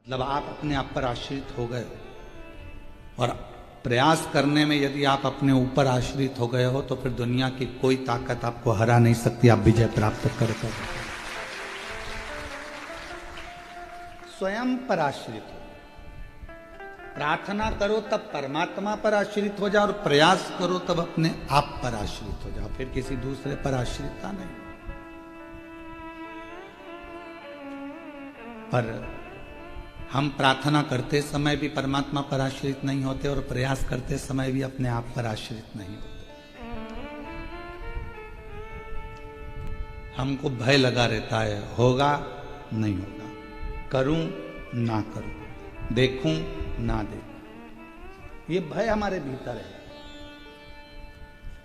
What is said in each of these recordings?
मतलब आप अपने आप पर आश्रित हो गए हो और प्रयास करने में यदि आप अपने ऊपर आश्रित हो गए हो तो फिर दुनिया की कोई ताकत आपको हरा नहीं सकती। आप विजय प्राप्त कर स्वयं पर आश्रित हो। प्रार्थना करो तब परमात्मा पर आश्रित हो जाओ और प्रयास करो तब अपने आप पर आश्रित हो जाओ, फिर किसी दूसरे पर आश्रितता नहीं। पर हम प्रार्थना करते समय भी परमात्मा पर आश्रित नहीं होते और प्रयास करते समय भी अपने आप पर आश्रित नहीं होते। हमको भय लगा रहता है, होगा नहीं होगा, करूं ना करूं, देखूं ना देखूं, ये भय हमारे भीतर है।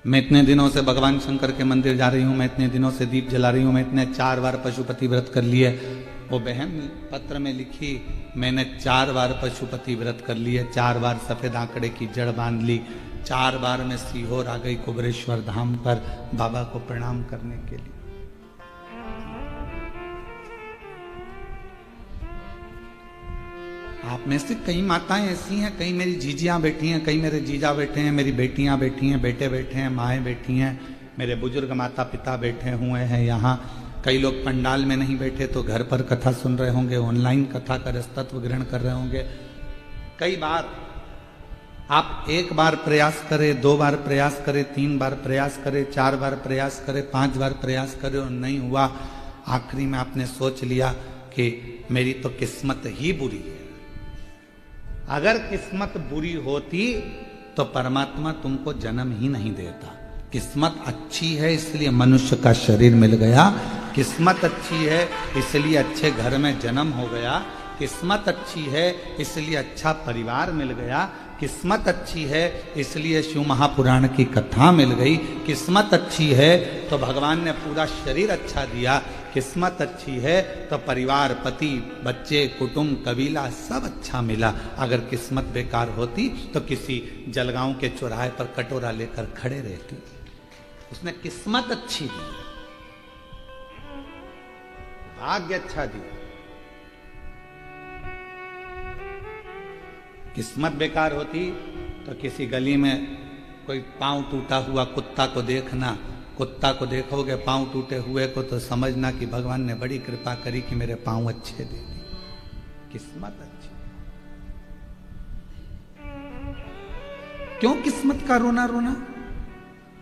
मैं इतने दिनों से भगवान शंकर के मंदिर जा रही हूं, मैं इतने दिनों से दीप जला रही हूं, मैं इतने 4 बार पशुपति व्रत कर लिए। वो बहन पत्र में लिखी, मैंने 4 बार पशुपति व्रत कर लिए, 4 बार सफेद आंकड़े की जड़ बांध ली, 4 बार मैं सीहोर आ गई कुबरेश्वर धाम पर बाबा को प्रणाम करने के लिए। आप में से कई माताएं ऐसी हैं, कई मेरी जीजियां बैठी हैं, कई मेरे जीजा बैठे हैं, मेरी बेटियां बैठी हैं, बेटे बैठे हैं, माएँ बैठी हैं, मेरे बुजुर्ग माता पिता बैठे हुए हैं यहाँ। कई लोग पंडाल में नहीं बैठे तो घर पर कथा सुन रहे होंगे, ऑनलाइन कथा का रसतत्व ग्रहण कर रहे होंगे। कई बार आप 1 बार प्रयास करें, 2 बार प्रयास करें, 3 बार प्रयास करें, 4 बार प्रयास करें, 5 बार प्रयास करें और नहीं हुआ। आखिरी में आपने सोच लिया कि मेरी तो किस्मत ही बुरी है। अगर किस्मत बुरी होती तो परमात्मा तुमको जन्म ही नहीं देता। किस्मत अच्छी है इसलिए मनुष्य का शरीर मिल गया, किस्मत अच्छी है इसलिए अच्छे घर में जन्म हो गया, किस्मत अच्छी है इसलिए अच्छा परिवार मिल गया, किस्मत अच्छी है इसलिए शिव महापुराण की कथा मिल गई, किस्मत अच्छी है तो भगवान ने पूरा शरीर अच्छा दिया, किस्मत अच्छी है तो परिवार, पति, बच्चे, कुटुंब, कबीला सब अच्छा मिला। अगर किस्मत बेकार होती तो किसी जलगांव के चौराहे पर कटोरा लेकर खड़े रहती। उसने किस्मत अच्छी दी, भाग्य अच्छा दिया। किस्मत बेकार होती तो किसी गली में कोई पांव टूटा हुआ कुत्ता को देखना, कुत्ता को देखोगे पांव टूटे हुए को तो समझना कि भगवान ने बड़ी कृपा करी कि मेरे पांव अच्छे दे दिए। किस्मत अच्छी। क्यों किस्मत का रोना रोना?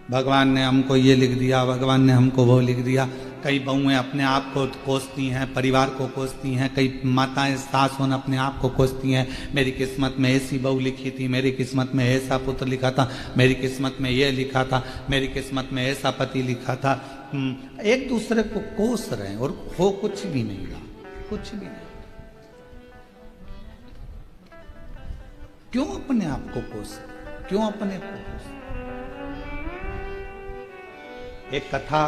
भगवान ने हमको ये लिख दिया, भगवान ने हमको वो लिख दिया। कई बहुएं अपने आप को कोसती हैं, परिवार को कोसती हैं, कई माताएं सास होना अपने आप को कोसती हैं। मेरी किस्मत में ऐसी बहू लिखी थी, मेरी किस्मत में ऐसा पुत्र लिखा था, मेरी किस्मत में ये लिखा था, मेरी किस्मत में ऐसा पति लिखा था। एक दूसरे को कोस रहे हैं और हो कुछ भी नहीं रहा, कुछ भी नहीं। क्यों अपने आप को कोस, क्यों अपने को कोस? एक कथा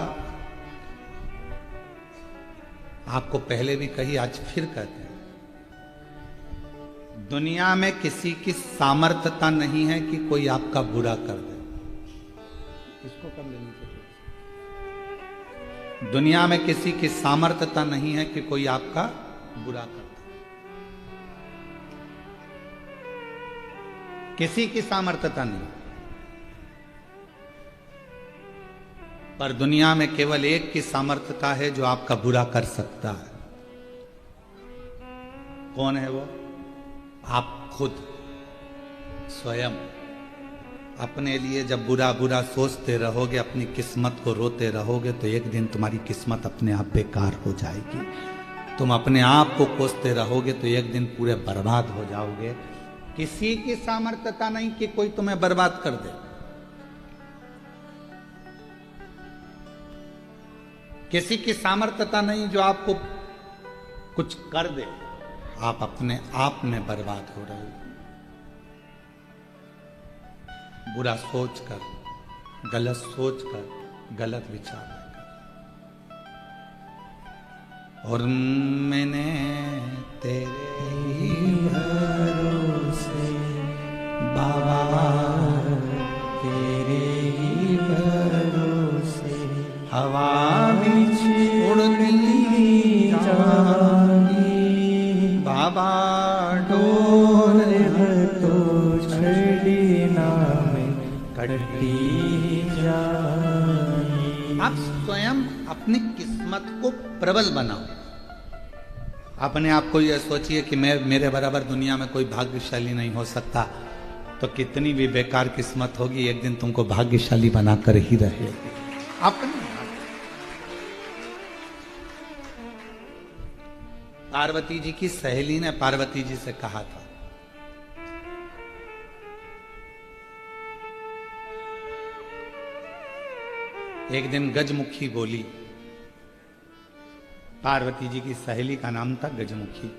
आपको पहले भी कही, आज फिर कहते हैं। दुनिया में किसी की सामर्थ्यता नहीं है कि कोई आपका बुरा कर दे। इसको कब लेनी चाहिए? दुनिया में किसी की सामर्थ्यता नहीं है कि कोई आपका बुरा कर दे। किसी की सामर्थ्यता नहीं, पर दुनिया में केवल एक की सामर्थ्यता है जो आपका बुरा कर सकता है। कौन है वो? आप खुद स्वयं। अपने लिए जब बुरा बुरा सोचते रहोगे, अपनी किस्मत को रोते रहोगे, तो एक दिन तुम्हारी किस्मत अपने आप बेकार हो जाएगी। तुम अपने आप को कोसते रहोगे तो एक दिन पूरे बर्बाद हो जाओगे। किसी की सामर्थ्यता नहीं कि कोई तुम्हें बर्बाद कर दे। किसी की सामर्थ्यता नहीं जो आपको कुछ कर दे। आप अपने आप में बर्बाद हो रहे हो। बुरा सोचकर, गलत सोचकर, गलत विचार लेकर। और मैंने तेरे ही भरोसे बाबा, तेरे ही भरोसे हवा उड़ गई जानी बाबा, डोर तो छड़ी नाम कटी जाए। आप स्वयं अपनी किस्मत को प्रबल बनाओ। अपने आप को यह सोचिए कि मैं मेरे बराबर दुनिया में कोई भाग्यशाली नहीं हो सकता, तो कितनी भी बेकार किस्मत होगी एक दिन तुमको भाग्यशाली बनाकर ही रहेगी। अपने पार्वती जी की सहेली ने पार्वती जी से कहा था, एक दिन गजमुखी बोली। पार्वती जी की सहेली का नाम था गजमुखी।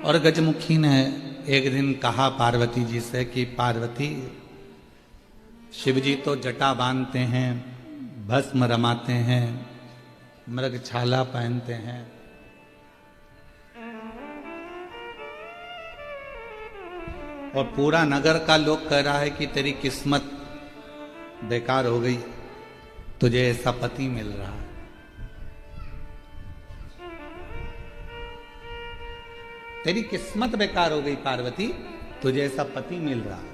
और गजमुखी ने एक दिन कहा पार्वती जी से कि पार्वती, शिवजी तो जटा बांधते हैं, भस्म रमाते हैं, मृगछाला पहनते हैं, और पूरा नगर का लोग कह रहा है कि तेरी किस्मत बेकार हो गई, तुझे ऐसा पति मिल रहा है। तेरी किस्मत बेकार हो गई पार्वती, तुझे ऐसा पति मिल रहा है।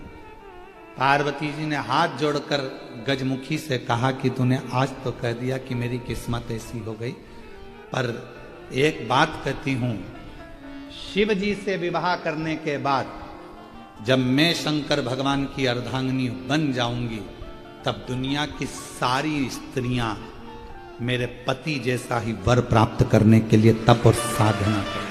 पार्वती जी ने हाथ जोड़कर गजमुखी से कहा कि तूने आज तो कह दिया कि मेरी किस्मत ऐसी हो गई, पर एक बात कहती हूं, शिव जी से विवाह करने के बाद जब मैं शंकर भगवान की अर्धांगिनी बन जाऊंगी, तब दुनिया की सारी स्त्रियां मेरे पति जैसा ही वर प्राप्त करने के लिए तप और साधना करें।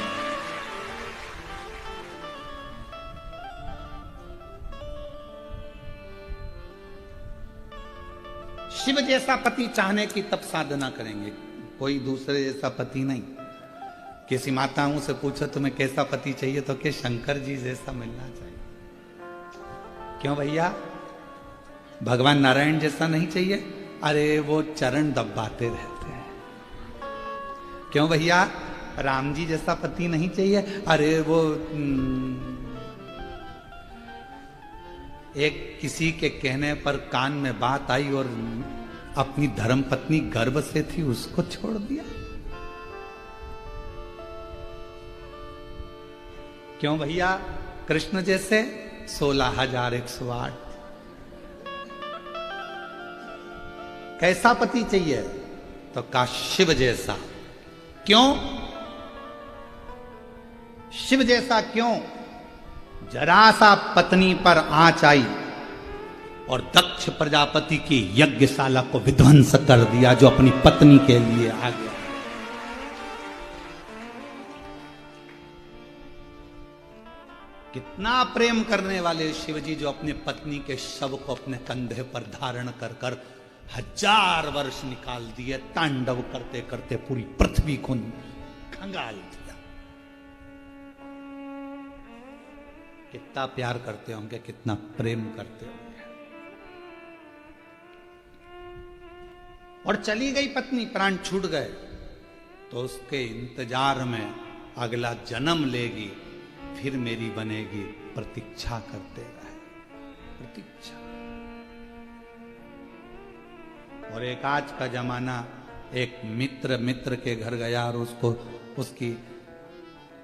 शिव जैसा पति चाहने की तप साधना करेंगे, कोई दूसरे जैसा पति नहीं। किसी माताओं से पूछो तुम्हें कैसा पति चाहिए, तो क्या शंकर जी जैसा मिलना चाहिए। क्यों भैया, भगवान नारायण जैसा नहीं चाहिए? अरे वो चरण दबाते रहते हैं। क्यों भैया, राम जी जैसा पति नहीं चाहिए? अरे वो एक किसी के कहने पर कान में बात आई और अपनी धर्म पत्नी गर्भ से थी, उसको छोड़ दिया। क्यों भैया, कृष्ण जैसे 16,108। कैसा पति चाहिए? तो का शिव जैसा। क्यों शिव जैसा? क्यों? जरा सा पत्नी पर आंच आई और दक्ष प्रजापति की यज्ञशाला को विध्वंस कर दिया, जो अपनी पत्नी के लिए आ गया। कितना प्रेम करने वाले शिवजी, जो अपने पत्नी के शव को अपने कंधे पर धारण कर कर 1000 वर्ष निकाल दिए, तांडव करते करते पूरी पृथ्वी को खंगाल दिया। कितना प्यार करते होंगे, कितना प्रेम करते होंगे। और चली गई पत्नी, प्राण छूट गए, तो उसके इंतजार में अगला जन्म लेगी, फिर मेरी बनेगी, प्रतीक्षा करते रहे, प्रतीक्षा। और एक आज का जमाना, एक मित्र के घर गया और उसको उसकी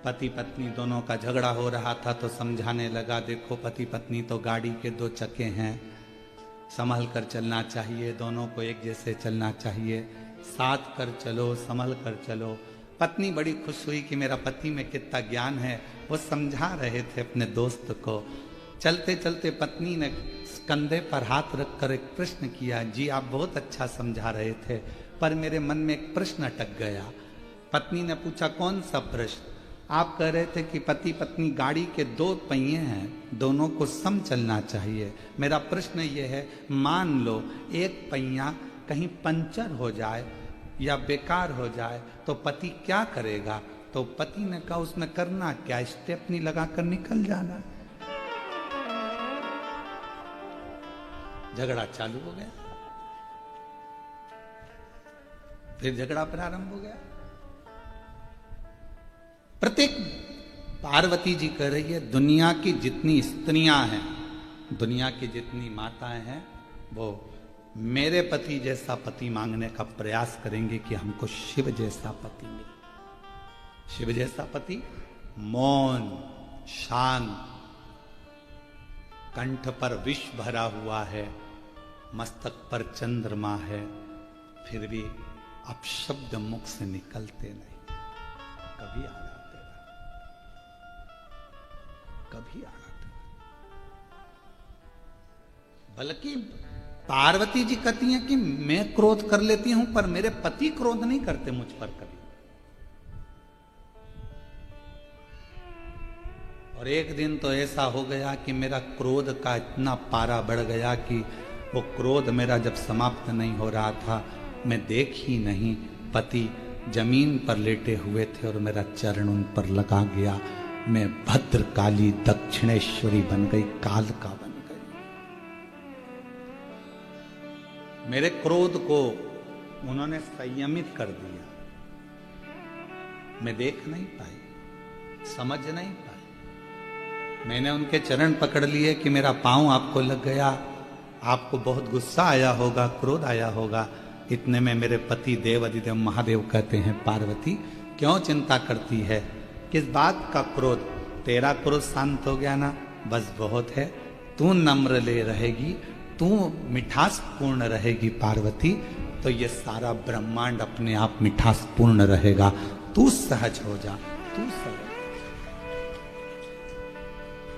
पति पत्नी दोनों का झगड़ा हो रहा था, तो समझाने लगा, देखो पति पत्नी तो गाड़ी के 2 चक्के हैं, संभल कर चलना चाहिए, दोनों को एक जैसे चलना चाहिए, साथ कर चलो, संभल कर चलो। पत्नी बड़ी खुश हुई कि मेरा पति में कितना ज्ञान है, वो समझा रहे थे अपने दोस्त को। चलते चलते पत्नी ने कंधे पर हाथ रखकर एक प्रश्न किया, जी आप बहुत अच्छा समझा रहे थे, पर मेरे मन में एक प्रश्न अटक गया। पत्नी ने पूछा, कौन सा प्रश्न? आप कह रहे थे कि पति पत्नी गाड़ी के 2 पहिए हैं, दोनों को सम चलना चाहिए। मेरा प्रश्न ये है, मान लो एक पहिया कहीं पंचर हो जाए या बेकार हो जाए, तो पति क्या करेगा? तो पति ने कहा, उसमें करना क्या, स्टेपनी लगाकर निकल जाना। झगड़ा चालू हो गया, फिर झगड़ा प्रारंभ हो गया। प्रत्येक पार्वती जी कह रही है, दुनिया की जितनी स्त्रियां हैं, दुनिया की जितनी माताएं हैं, वो मेरे पति जैसा पति मांगने का प्रयास करेंगे कि हमको शिव जैसा पति मिले। शिव जैसा पति मौन, शांत, कंठ पर विष भरा हुआ है, मस्तक पर चंद्रमा है, फिर भी अपशब्द मुख से निकलते नहीं। कभी आड़ा तेरा, कभी आड़ा तेरा। बल्कि पार्वती जी कहती हैं कि मैं क्रोध कर लेती हूं पर मेरे पति क्रोध नहीं करते मुझ पर कभी। और एक दिन तो ऐसा हो गया कि मेरा क्रोध का इतना पारा बढ़ गया कि वो क्रोध मेरा जब समाप्त नहीं हो रहा था, मैं देख ही नहीं, पति जमीन पर लेटे हुए थे और मेरा चरण उन पर लगा गया। मैं भद्रकाली दक्षिणेश्वरी बन गई, कालका बन गई। मेरे क्रोध को उन्होंने संयमित कर दिया। मैं देख नहीं पाई, समझ नहीं पाई। मैंने उनके चरण पकड़ लिए कि मेरा पांव आपको लग गया, आपको बहुत गुस्सा आया होगा, क्रोध आया होगा। इतने में मेरे पति देव अधिदेव महादेव कहते हैं, पार्वती क्यों चिंता करती है, किस बात का क्रोध, तेरा क्रोध शांत हो गया ना, बस बहुत है। तू नम्र ले रहेगी, तू मिठास पूर्ण रहेगी पार्वती, तो ये सारा ब्रह्मांड अपने आप मिठास पूर्ण रहेगा। तू सहज हो जा, तू सहज।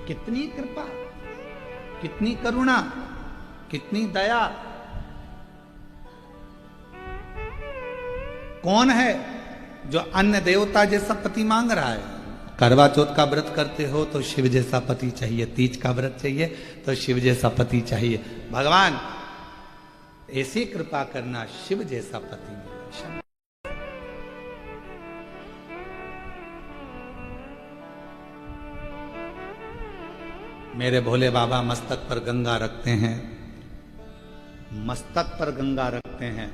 कितनी कृपा, कितनी करुणा, कितनी दया। कौन है जो अन्य देवता जैसा पति मांग रहा है? करवा चौथ का व्रत करते हो तो शिव जैसा पति चाहिए, तीज का व्रत चाहिए तो शिव जैसा पति चाहिए। भगवान ऐसी कृपा करना, शिव जैसा पति मिले। मेरे भोले बाबा मस्तक पर गंगा रखते हैं, मस्तक पर गंगा रखते हैं।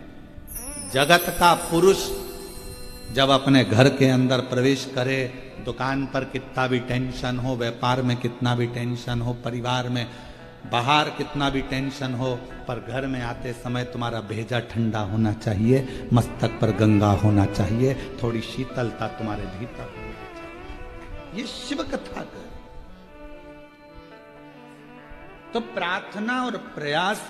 जगत का पुरुष जब अपने घर के अंदर प्रवेश करे, दुकान पर कितना भी टेंशन हो, व्यापार में कितना भी टेंशन हो, परिवार में बाहर कितना भी टेंशन हो, पर घर में आते समय तुम्हारा भेजा ठंडा होना चाहिए, मस्तक पर गंगा होना चाहिए, थोड़ी शीतलता तुम्हारे भीतर होनी चाहिए। ये शिव कथा का। तो प्रार्थना और प्रयास,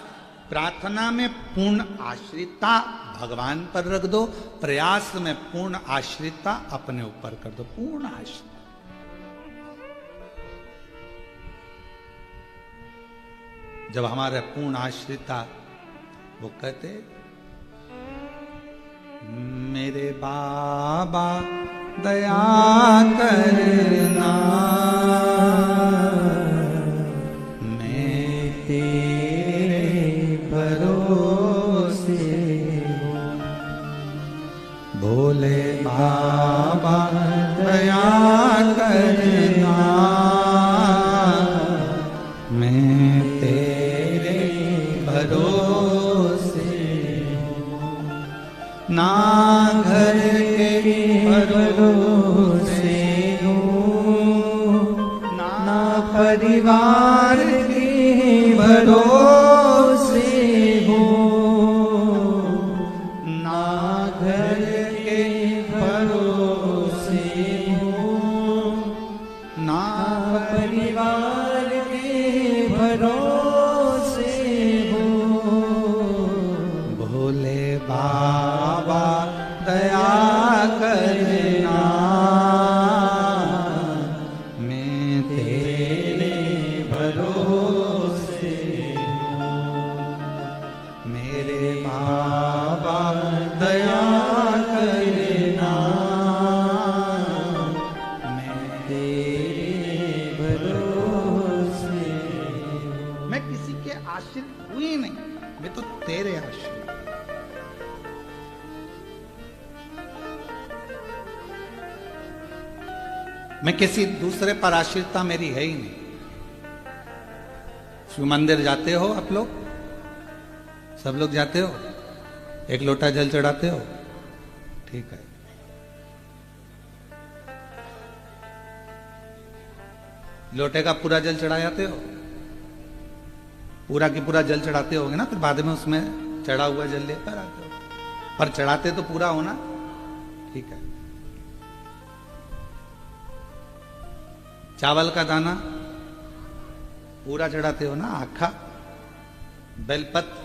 प्रार्थना में पूर्ण आश्रितता भगवान पर रख दो, प्रयास में पूर्ण आश्रितता अपने ऊपर कर दो, पूर्ण आश्रित। जब हमारे पूर्ण आश्रितता, वो कहते मेरे बाबा दया करना, भोले बाबा दया करना, मैं तेरे भरोसे हूँ। ना घर के भरोसे हूँ, ना परिवार के भरोसे हूँ, तेरे आश्रित। मैं किसी दूसरे पर आश्रितता मेरी है ही नहीं। शिव मंदिर जाते हो आप लोग, सब लोग जाते हो, एक लोटा जल चढ़ाते हो, ठीक है। लोटे का पूरा जल चढ़ा जाते हो, पूरा की पूरा जल चढ़ाते होगे ना, फिर बाद में उसमें चढ़ा हुआ जल लेकर आते हो, पर चढ़ाते तो पूरा होना, ठीक है। चावल का दाना पूरा चढ़ाते हो ना, आखा, बेलपत्र,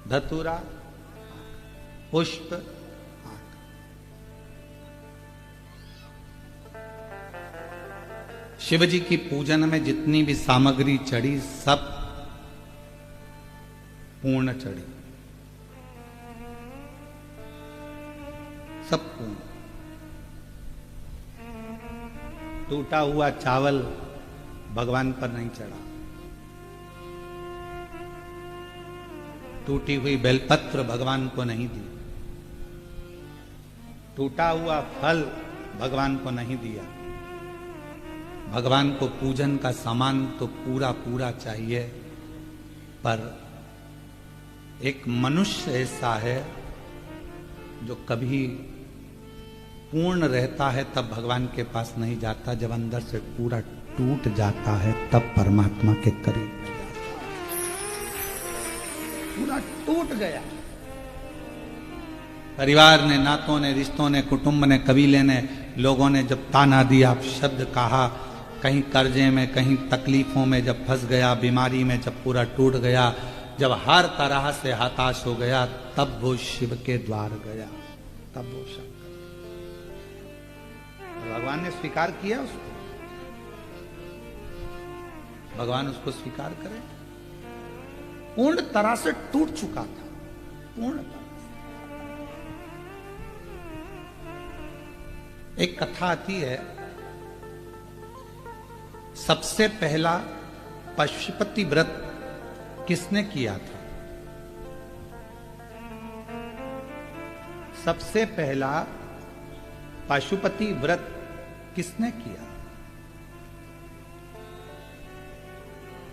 धतूरा, पुष्प, शिव जी की पूजन में जितनी भी सामग्री चढ़ी सब पूर्ण चढ़ी, सब पूर्ण। टूटा हुआ चावल भगवान पर नहीं चढ़ा, टूटी हुई बेलपत्र भगवान को नहीं दी, टूटा हुआ फल भगवान को नहीं दिया। भगवान को पूजन का सामान तो पूरा पूरा चाहिए, पर एक मनुष्य ऐसा है जो कभी पूर्ण रहता है तब भगवान के पास नहीं जाता, जब अंदर से पूरा टूट जाता है तब परमात्मा के करीब पूरा टूट गया। परिवार ने, नातों ने, रिश्तों ने, कुटुंब ने, कबीले ने, लोगों ने जब ताना दिया, शब्द कहा, कहीं कर्जे में, कहीं तकलीफों में जब फंस गया, बीमारी में जब पूरा टूट गया, जब हर तरह से हताश हो गया, तब वो शिव के द्वार गया, तब वो शंकर। भगवान ने स्वीकार किया उसको, भगवान उसको स्वीकार करे। पूर्ण तरह से टूट चुका था, पूर्ण तरह से। एक कथा आती है, सबसे पहला पशुपति व्रत किसने किया था? सबसे पहला पशुपति व्रत किसने किया?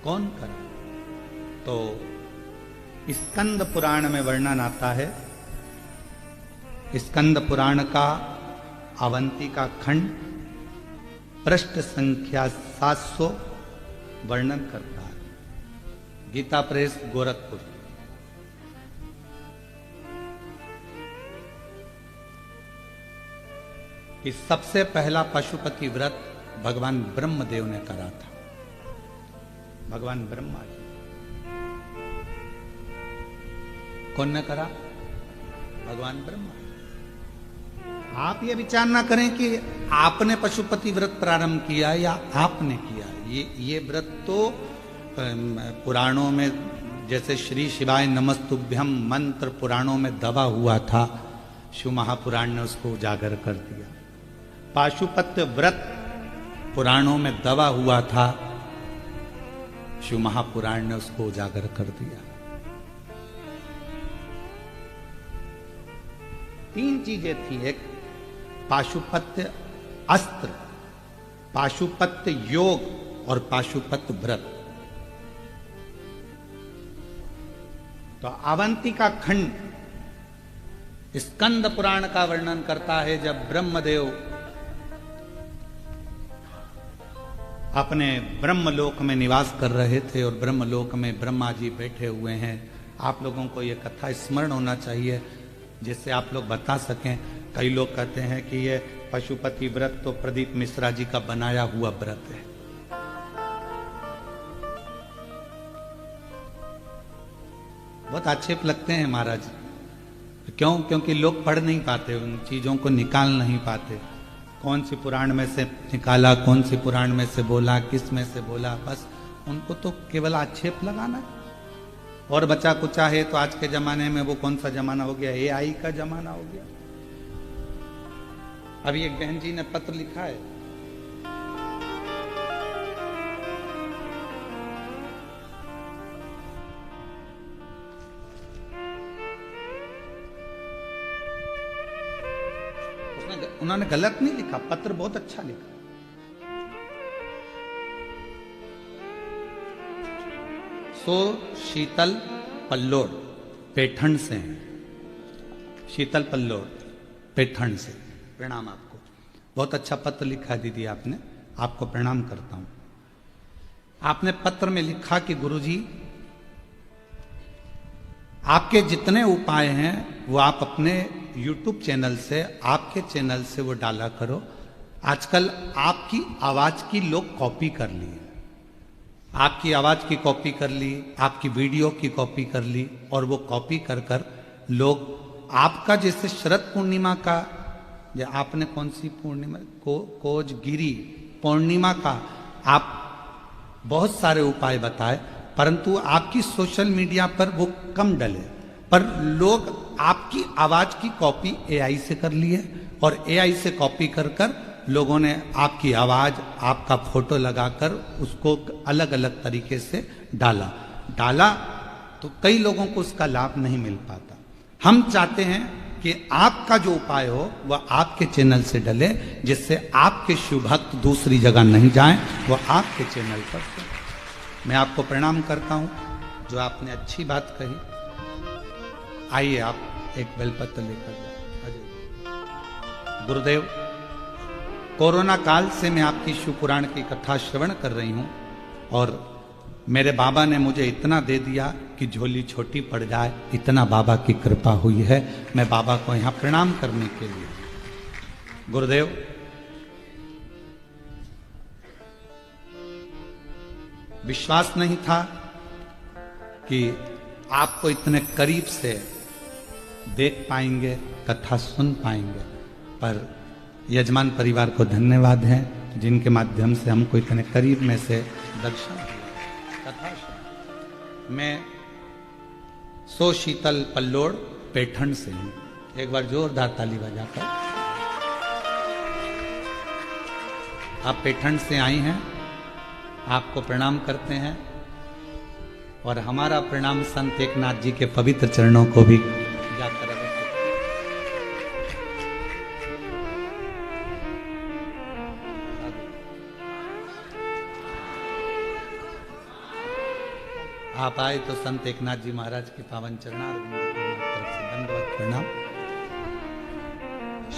कौन करा? तो स्कंद पुराण में वर्णन आता है। स्कंद पुराण का अवंती का खंड पृष्ठ संख्या 700 वर्णन करता है। गीता प्रेस गोरखपुर। कि सबसे पहला पशुपति व्रत भगवान ब्रह्मदेव ने करा था। भगवान ब्रह्मा जी। कौन ने करा? भगवान ब्रह्मा। आप ये विचार ना करें कि आपने पशुपति व्रत प्रारंभ किया या आपने किया। ये व्रत तो पुराणों में, जैसे श्री शिवाय नमस्तुभ्यम मंत्र पुराणों में दबा हुआ था, शिव महापुराण ने उसको उजागर कर दिया। पाशुपत्य व्रत पुराणों में दबा हुआ था, शिव महापुराण ने उसको उजागर कर दिया। 3 चीजें थी। एक पाशुपत्य अस्त्र, पाशुपत्य योग और पाशुपत्य व्रत। तो अवंती का खंड स्कंद पुराण का वर्णन करता है, जब ब्रह्मदेव अपने ब्रह्मलोक में निवास कर रहे थे और ब्रह्मलोक में ब्रह्मा जी बैठे हुए हैं। आप लोगों को यह कथा स्मरण होना चाहिए, जिससे आप लोग बता सकें। कई लोग कहते हैं कि ये पशुपति व्रत तो प्रदीप मिश्रा जी का बनाया हुआ व्रत है। बहुत आक्षेप लगते हैं महाराज। क्यों? क्योंकि लोग पढ़ नहीं पाते, उन चीजों को निकाल नहीं पाते। कौन सी पुराण में से निकाला, कौन सी पुराण में से बोला, किस में से बोला, बस उनको तो केवल आक्षेप लगाना है। और बचा कुचा है तो आज के जमाने में वो कौन सा जमाना हो गया? AI का जमाना हो गया। अभी एक बहन जी ने पत्र लिखा है, उन्होंने गलत नहीं लिखा, पत्र बहुत अच्छा लिखा। सो शीतल पल्लोड पैठण से हैं। शीतल पल्लोड पैठण से प्रणाम आपको। बहुत अच्छा पत्र लिखा है दीदी आपने, आपको प्रणाम करता हूं। आपने पत्र में लिखा कि गुरुजी, आपके जितने उपाय हैं वो आप अपने YouTube चैनल से, आपके चैनल से वो डाला करो। आजकल आपकी आवाज की लोग कॉपी कर ली है, आपकी आवाज की कॉपी कर ली, आपकी वीडियो की कॉपी कर ली, और वो कॉपी कर कर लोग आपका, जैसे शरद पूर्णिमा का, या आपने कौन सी पूर्णिमा कोजगिरी पूर्णिमा का आप बहुत सारे उपाय बताए, परंतु आपकी सोशल मीडिया पर वो कम डले, पर लोग आपकी आवाज की कॉपी एआई से कर लिए, और एआई से कॉपी कर कर लोगों ने आपकी आवाज, आपका फोटो लगाकर उसको अलग अलग तरीके से डाला तो कई लोगों को उसका लाभ नहीं मिल पाता। हम चाहते हैं कि आपका जो उपाय हो वह आपके चैनल से डले, जिससे आपके शिव भक्त दूसरी जगह नहीं जाएं, वह आपके चैनल पर से। मैं आपको प्रणाम करता हूं, जो आपने अच्छी बात कही। आइए आप एक बेलपत्र लेकर जाओ। गुरुदेव, कोरोना काल से मैं आपकी शिव पुराण की कथा श्रवण कर रही हूं, और मेरे बाबा ने मुझे इतना दे दिया कि झोली छोटी पड़ जाए, इतना बाबा की कृपा हुई है। मैं बाबा को यहां प्रणाम करने के लिए। गुरुदेव, विश्वास नहीं था कि आपको इतने करीब से देख पाएंगे, कथा सुन पाएंगे, पर यजमान परिवार को धन्यवाद है जिनके माध्यम से हमको इतने करीब में से दर्शन हुआ, कथा सुन। मैं सो शीतल पल्लोड़ पैठण से हूं। एक बार जोरदार ताली बजाकर। आप पैठण से आई हैं, आपको प्रणाम करते हैं, और हमारा प्रणाम संत एकनाथ जी के पवित्र चरणों को भी जाकर आप आए तो संत एकनाथ जी महाराज के पावन चरणारविंद को तरफ से दंडवत प्रणाम।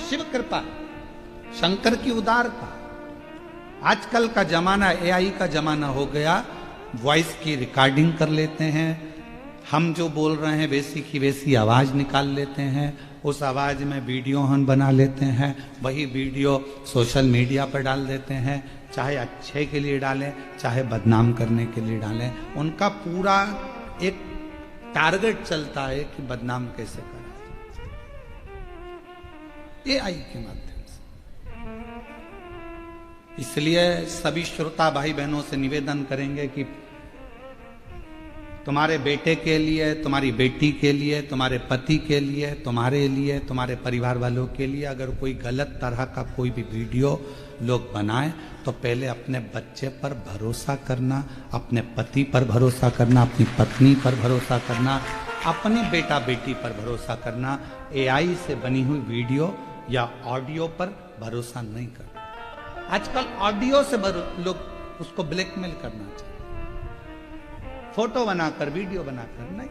शिव कृपा, शंकर की उदारता। आजकल का जमाना एआई का जमाना हो गया। वॉइस की रिकॉर्डिंग कर लेते हैं, हम जो बोल रहे हैं वैसी की वैसी आवाज निकाल लेते हैं, उस आवाज में वीडियो हम बना लेते हैं, वही वीडियो सोशल मीडिया पर डाल देते हैं, चाहे अच्छे के लिए डालें चाहे बदनाम करने के लिए डालें। उनका पूरा एक टारगेट चलता है कि बदनाम कैसे करें, एआई के माध्यम से। इसलिए सभी श्रोता भाई बहनों से निवेदन करेंगे कि तुम्हारे बेटे के लिए, तुम्हारी बेटी के लिए, तुम्हारे पति के लिए, तुम्हारे परिवार वालों के लिए अगर कोई गलत तरह का कोई भी वीडियो लोग बनाएं, तो पहले अपने बच्चे पर भरोसा करना, अपने पति पर भरोसा करना, अपनी पत्नी पर भरोसा करना, अपनी बेटा बेटी पर भरोसा करना। एआई से बनी हुई वीडियो या ऑडियो पर भरोसा नहीं करना। आजकल ऑडियो से लोग उसको ब्लैकमेल करना चाहिए, फोटो बनाकर वीडियो बनाकर नहीं।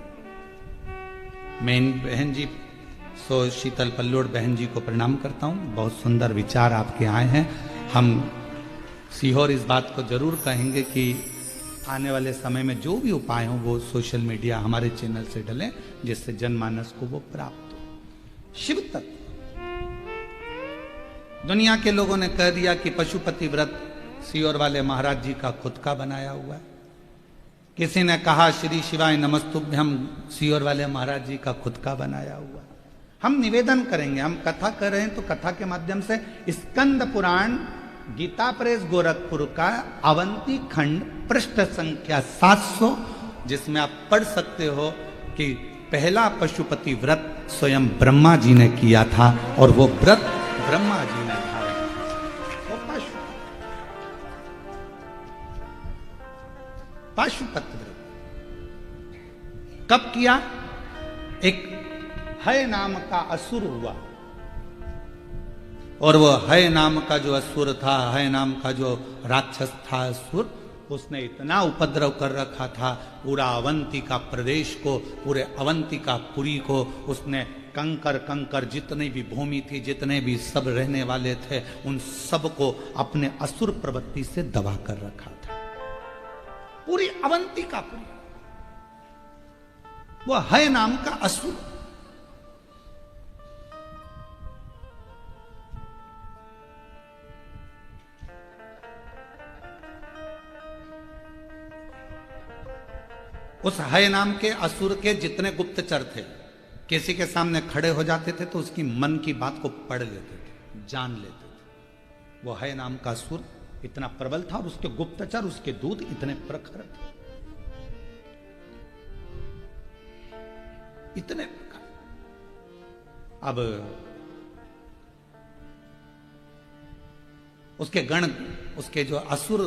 मैं इन बहन जी सो शीतल पल्लोड़ बहन जी को प्रणाम करता हूं। बहुत सुंदर विचार आपके आए हैं। हम सीहोर इस बात को जरूर कहेंगे कि आने वाले समय में जो भी उपाय हो वो सोशल मीडिया हमारे चैनल से डलें, जिससे जनमानस को वो प्राप्त हो। शिव तत्व दुनिया के लोगों ने कह दिया कि पशुपति व्रत सीहोर वाले महाराज जी का खुद का बनाया हुआ है। किसी ने कहा श्री शिवाय नमस्तुभ्यम सीहोर वाले महाराज जी का खुद का बनाया हुआ। हम निवेदन करेंगे, हम कथा कर रहे हैं तो कथा के माध्यम से स्कंद पुराण गीता प्रेस गोरखपुर का अवंती खंड पृष्ठ संख्या 700, जिसमें आप पढ़ सकते हो कि पहला पशुपति व्रत स्वयं ब्रह्मा जी ने किया था, और वो व्रत ब्रह्मा जी ने धारण किया। पाशुपत व्रत कब किया? एक हय नाम का असुर हुआ, और वो हय नाम का जो असुर था, हय नाम का जो राक्षस था असुर, उसने इतना उपद्रव कर रखा था पूरा अवंतिका प्रदेश को, पूरे अवंतिका पुरी को। उसने कंकर जितने भी भूमि थी, जितने भी सब रहने वाले थे, उन सब को अपने असुर प्रवृत्ति से दबा कर रखा था। पूरी अवंतिका पुरी, वो हय नाम का असुर। उस हय नाम के असुर के जितने गुप्तचर थे, किसी के सामने खड़े हो जाते थे तो उसकी मन की बात को पढ़ लेते थे, जान लेते थे। वो हय नाम का असुर इतना प्रबल था और उसके गुप्तचर, उसके दूत इतने प्रखर थे, इतने प्रखर। अब उसके गण, उसके जो असुर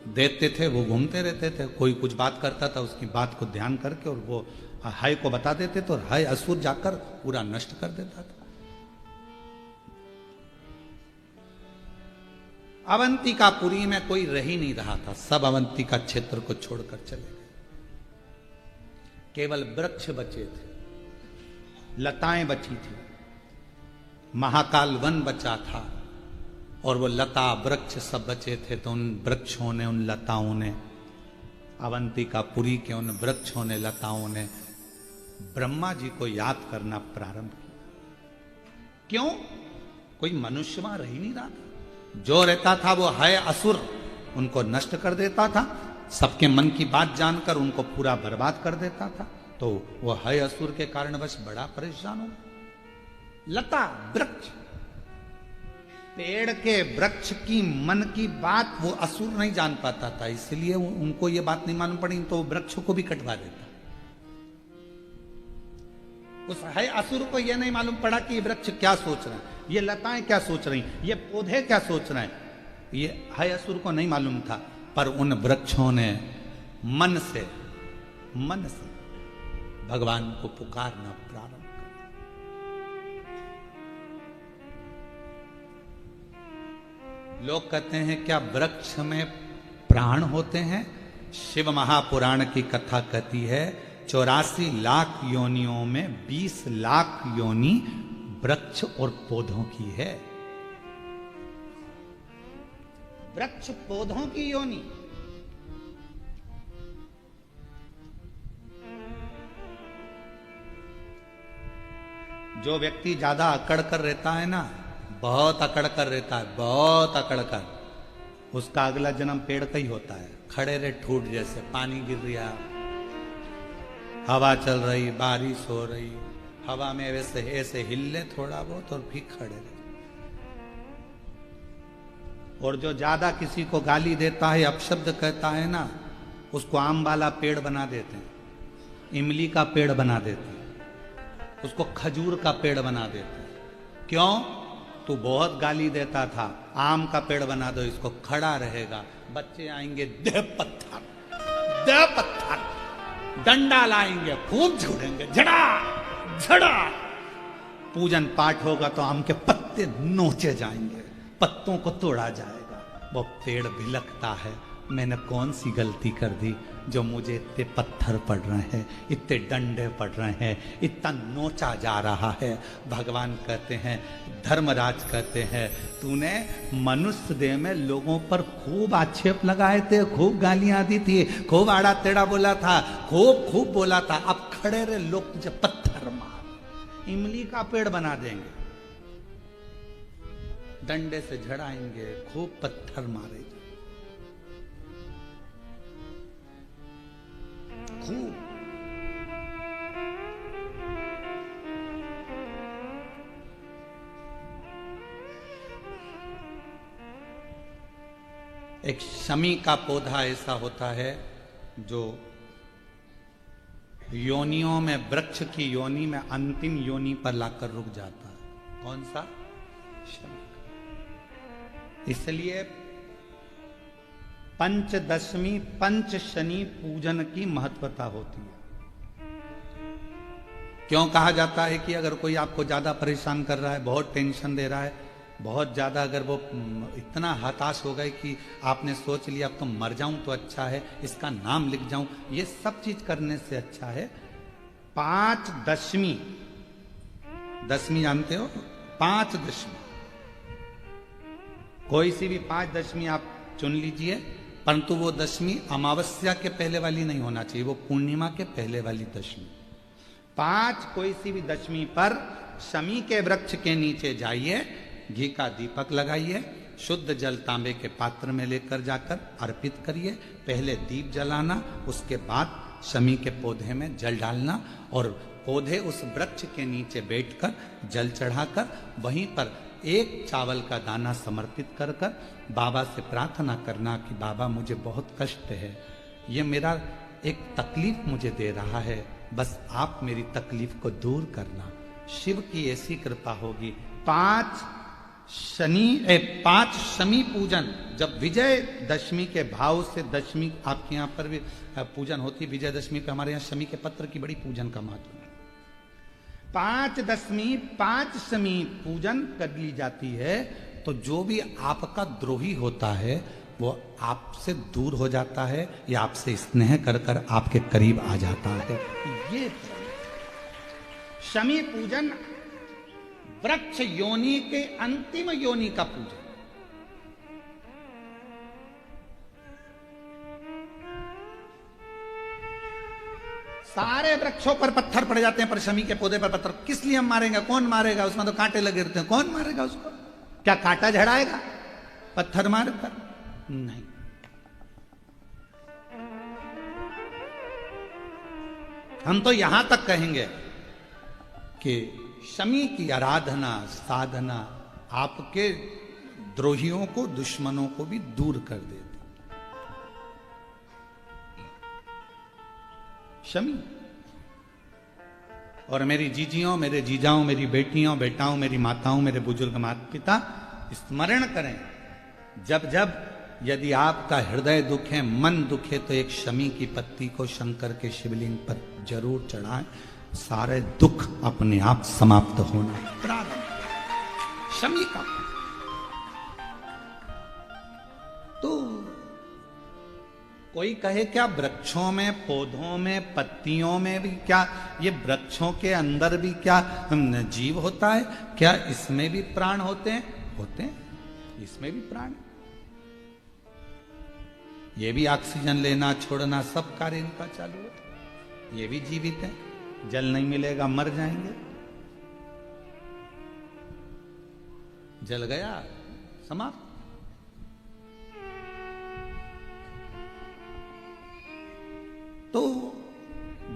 देते थे वो घूमते रहते थे, कोई कुछ बात करता था उसकी बात को ध्यान करके और वो हय को बता देते थे और हय असुर जाकर पूरा नष्ट कर देता था। अवंतिकापुरी में कोई रह ही नहीं रहा था, सब अवंतिका क्षेत्र को छोड़कर चले गए। केवल वृक्ष बचे थे, लताएं बची थी, महाकाल वन बचा था और वो लता वृक्ष सब बचे थे। तो उन वृक्षों ने, उन लताओं ने, अवंतिकापुरी के उन वृक्षों ने, लताओं ने ब्रह्मा जी को याद करना प्रारंभ किया। क्यों? कोई मनुष्य वहां रह ही नहीं रहा था। जो रहता था वो हय असुर उनको नष्ट कर देता था, सबके मन की बात जानकर उनको पूरा बर्बाद कर देता था। तो वो हय असुर के कारणवश बड़ा परेशान हो। लता वृक्ष, पेड़ के वृक्ष की मन की बात वो असुर नहीं जान पाता था, इसलिए उनको ये बात नहीं मालूम पड़ी तो वृक्ष को भी कटवा देता। उस हय असुर को यह नहीं मालूम पड़ा कि ये वृक्ष क्या सोच रहे हैं, ये लताएं क्या सोच रही, ये पौधे क्या सोच रहे हैं, ये हय असुर को नहीं मालूम था। पर उन वृक्षों ने मन से भगवान को पुकारना प्रारंभ कर। लोग कहते हैं क्या वृक्ष में प्राण होते हैं? शिव महापुराण की कथा कहती है 84 लाख योनियों में 20 लाख योनि वृक्ष और पौधों की है। वृक्ष पौधों की योनि। जो व्यक्ति ज्यादा अकड़ कर रहता है ना, बहुत अकड़ कर रहता है, बहुत अकड़ कर, उसका अगला जन्म पेड़ का ही होता है। खड़े रहे ठूट जैसे, पानी गिर रहा, हवा चल रही, बारिश हो रही, हवा में वैसे ऐसे हिले थोड़ा बहुत और फिर खड़े रहे। और जो ज्यादा किसी को गाली देता है, अपशब्द कहता है ना, उसको आम वाला पेड़ बना देते हैं, इमली का पेड़ बना देते हैं, उसको खजूर का पेड़ बना देते हैं। क्यों? तू बहुत गाली देता था, आम का पेड़ बना दो, इसको खड़ा रहेगा। बच्चे आएंगे, दे पत्थर, दे पत्थर, डंडा लाएंगे, खूब झूलेंगे, झड़ा झड़ा। पूजन पाठ होगा तो आम के पत्ते नोचे जाएंगे, पत्तों को तोड़ा जाएगा। वो पेड़ भिलकता है, मैंने कौन सी गलती कर दी जो मुझे इतने पत्थर पड़ रहे हैं, इतने डंडे पड़ रहे हैं, इतना नोचा जा रहा है। भगवान कहते हैं, धर्मराज कहते हैं, तूने मनुष्य देह में लोगों पर खूब आक्षेप लगाए थे, खूब गालियां दी थी, खूब आड़ा टेढ़ा बोला था, खूब बोला था। अब खड़े रहे लोग तुझे पत्थर मार, इमली का पेड़ बना देंगे, डंडे से झड़ाएंगे, खूब पत्थर मारेंगे, खूब। एक शमी का पौधा ऐसा होता है जो योनियों में, वृक्ष की योनि में अंतिम योनि पर लाकर रुक जाता है। कौन सा? शमी। इसलिए पंचदशमी पंच शनि पूजन की महत्वता होती है। क्यों कहा जाता है कि अगर कोई आपको ज्यादा परेशान कर रहा है, बहुत टेंशन दे रहा है, बहुत ज्यादा, अगर वो इतना हताश हो गए कि आपने सोच लिया अब तो मर जाऊं तो अच्छा है, इसका नाम लिख जाऊं, ये सब चीज करने से अच्छा है 5 दशमी। दशमी जानते हो? 5 दशमी, कोई सी भी 5 दशमी आप चुन लीजिए, परंतु वो दशमी अमावस्या के पहले वाली नहीं होना चाहिए, वो पूर्णिमा के पहले वाली दशमी। 5 कोई सी भी दशमी पर शमी के वृक्ष के नीचे जाइए, घी का दीपक लगाइए, शुद्ध जल तांबे के पात्र में लेकर जाकर अर्पित करिए। पहले दीप जलाना, उसके बाद शमी के पौधे में जल डालना और पौधे उस वृक्ष के नीचे बैठकर जल चढ़ाकर वहीं पर एक चावल का दाना समर्पित कर कर बाबा से प्रार्थना करना कि बाबा मुझे बहुत कष्ट है, ये मेरा एक तकलीफ मुझे दे रहा है, बस आप मेरी तकलीफ को दूर करना। शिव की ऐसी कृपा होगी। 5 शमी पूजन, जब विजय दशमी के भाव से दशमी आपके यहाँ पर भी पूजन होती है, विजयदशमी पे हमारे यहाँ शमी के पत्र की बड़ी पूजन का महत्व है। 5 शमी पूजन कर ली जाती है तो जो भी आपका द्रोही होता है वो आपसे दूर हो जाता है या आपसे स्नेह कर कर आपके करीब आ जाता है। ये शमी पूजन वृक्ष योनि के अंतिम योनि का पूजन। सारे वृक्षों पर पत्थर पड़ जाते हैं पर शमी के पौधे पर पत्थर किस लिए हम मारेंगे? कौन मारेगा? उसमें तो कांटे लगे रहते हैं, कौन मारेगा उसको? क्या कांटा झड़ाएगा पत्थर मार कर? नहीं। हम तो यहां तक कहेंगे कि शमी की आराधना साधना आपके द्रोहियों को, दुश्मनों को भी दूर कर देती। शमी। और मेरी जीजियों, मेरे जीजाओं, मेरी बेटियों, बेटाओं, मेरी माताओं, मेरे बुजुर्ग माता पिता स्मरण करें, जब जब यदि आपका हृदय दुखे, मन दुखे, तो एक शमी की पत्ती को शंकर के शिवलिंग पर जरूर चढ़ाएं। सारे दुख अपने आप समाप्त होना प्रारंभ। शमी का तो कोई कहे क्या वृक्षों में, पौधों में, पत्तियों में भी क्या, ये वृक्षों के अंदर भी क्या जीव होता है? क्या इसमें भी प्राण होते हैं? होते हैं, इसमें भी प्राण। ये भी ऑक्सीजन लेना छोड़ना सब कार्य इनका चालू है। ये भी जीवित है। जल नहीं मिलेगा मर जाएंगे। जल गया समाप्त। तो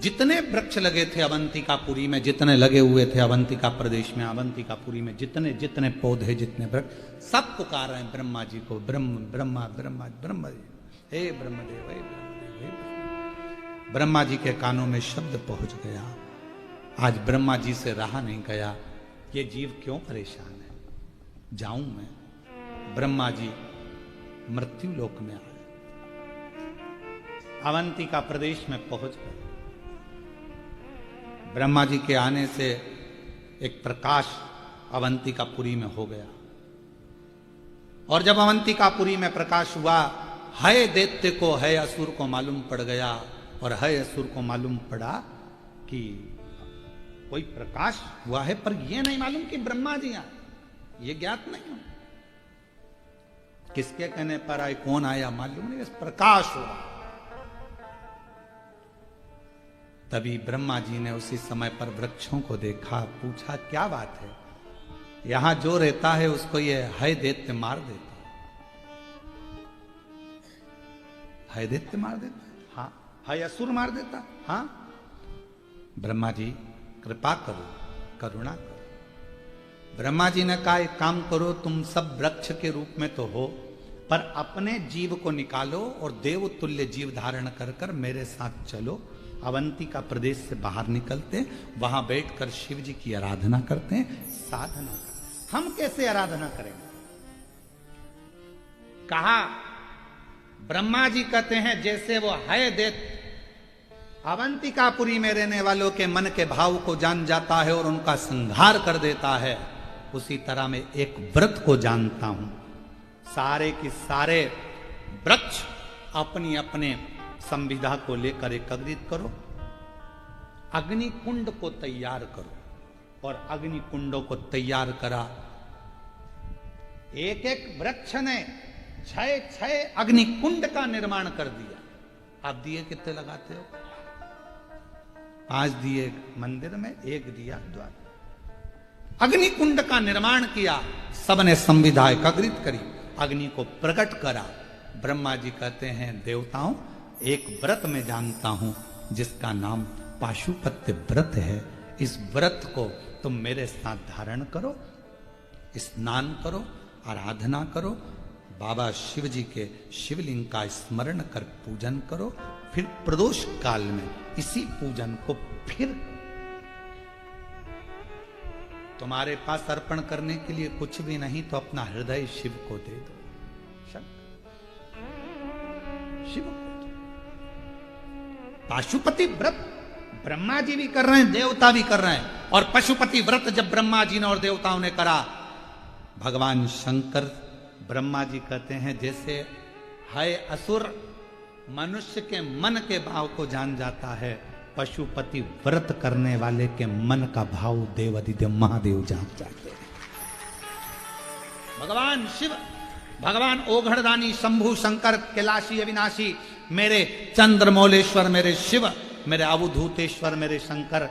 जितने वृक्ष लगे थे अवंतिकापुरी में, जितने लगे हुए थे अवंतिका प्रदेश में, अवंतिकापुरी में जितने जितने पौधे, जितने वृक्ष, सब पुकार रहे हैं ब्रह्मा जी को। ब्रह्म ब्रह्मा ब्रह्मा ब्रह्मा जी, हे ब्रह्मदेव, हे ब्रह्मदेव, हे ब्रह्मदेव। ब्रह्मा जी के कानों में शब्द पहुंच गया। आज ब्रह्मा जी से रहा नहीं गया। ये जीव क्यों परेशान है? जाऊं मैं? ब्रह्मा जी मृत्यु लोक में आए, अवंतिका प्रदेश में पहुंच गए। ब्रह्मा जी के आने से एक प्रकाश अवंतिकापुरी में हो गया। और जब अवंतिकापुरी में प्रकाश हुआ, है दैत्य को, है असुर को मालूम पड़ गया। और है असुर को मालूम पड़ा कि कोई प्रकाश हुआ है, पर यह नहीं मालूम कि ब्रह्मा जी आए, ये ज्ञात नहीं हो। किसके कहने पर आए, कौन आया मालूम नहीं, प्रकाश हुआ। तभी ब्रह्मा जी ने उसी समय पर वृक्षों को देखा, पूछा क्या बात है? यहां जो रहता है उसको ये है दैत्य मार देता है दैत्य मार देता है, हाँ, है असुर मार देता, हाँ। ब्रह्मा जी कृपा करो, करुणा करो। ब्रह्मा जी ने कहा एक काम करो, तुम सब वृक्ष के रूप में तो हो, पर अपने जीव को निकालो और देव तुल्य जीव धारण कर कर मेरे साथ चलो। अवंतिका प्रदेश से बाहर निकलते, वहां बैठकर शिव जी की आराधना करते हैं, साधना करते। हम कैसे आराधना करेंगे? कहा ब्रह्मा जी कहते हैं जैसे वो है दैत्य अवंतिकापुरी में रहने वालों के मन के भाव को जान जाता है और उनका संहार कर देता है, उसी तरह मैं एक व्रत को जानता हूं। सारे की सारे वृक्ष अपनी अपने संविधा को लेकर एकत्रित करो, अग्नि कुंड को तैयार करो। और अग्नि कुंडों को तैयार करा। एक एक वृक्ष ने 6 अग्नि कुंड का निर्माण कर दिया। आप दिए कितने लगाते हो? 5 दिए मंदिर में, 1 दिया द्वार। अग्नि कुंड का निर्माण किया, सबने संविधा एकत्रित करी, अग्नि को प्रकट करा। ब्रह्मा जी कहते हैं देवताओं, एक व्रत में जानता हूं, जिसका नाम पाशुपत्य व्रत है। इस व्रत को तुम मेरे साथ धारण करो, स्नान करो, आराधना करो, बाबा शिव जी के शिवलिंग का स्मरण कर पूजन करो। फिर प्रदोष काल में इसी पूजन को फिर तुम्हारे पास अर्पण करने के लिए कुछ भी नहीं तो अपना हृदय शिव को दे दो। शिव को दो। पाशुपति व्रत ब्रह्मा जी भी कर रहे हैं, देवता भी कर रहे हैं। और पशुपति व्रत जब ब्रह्मा जी ने और देवताओं ने करा, भगवान शंकर ब्रह्मा जी कहते हैं जैसे है असुर मनुष्य के मन के भाव को जान जाता है, पशुपति व्रत करने वाले के मन का भाव देवाधिदेव महादेव जान जाते हैं। भगवान शिव, भगवान ओघड़दानी, शंभु, शंकर, कैलाशी, अविनाशी, मेरे चंद्रमौलेश्वर, मेरे शिव, मेरे अवधूतेश्वर, मेरे शंकर,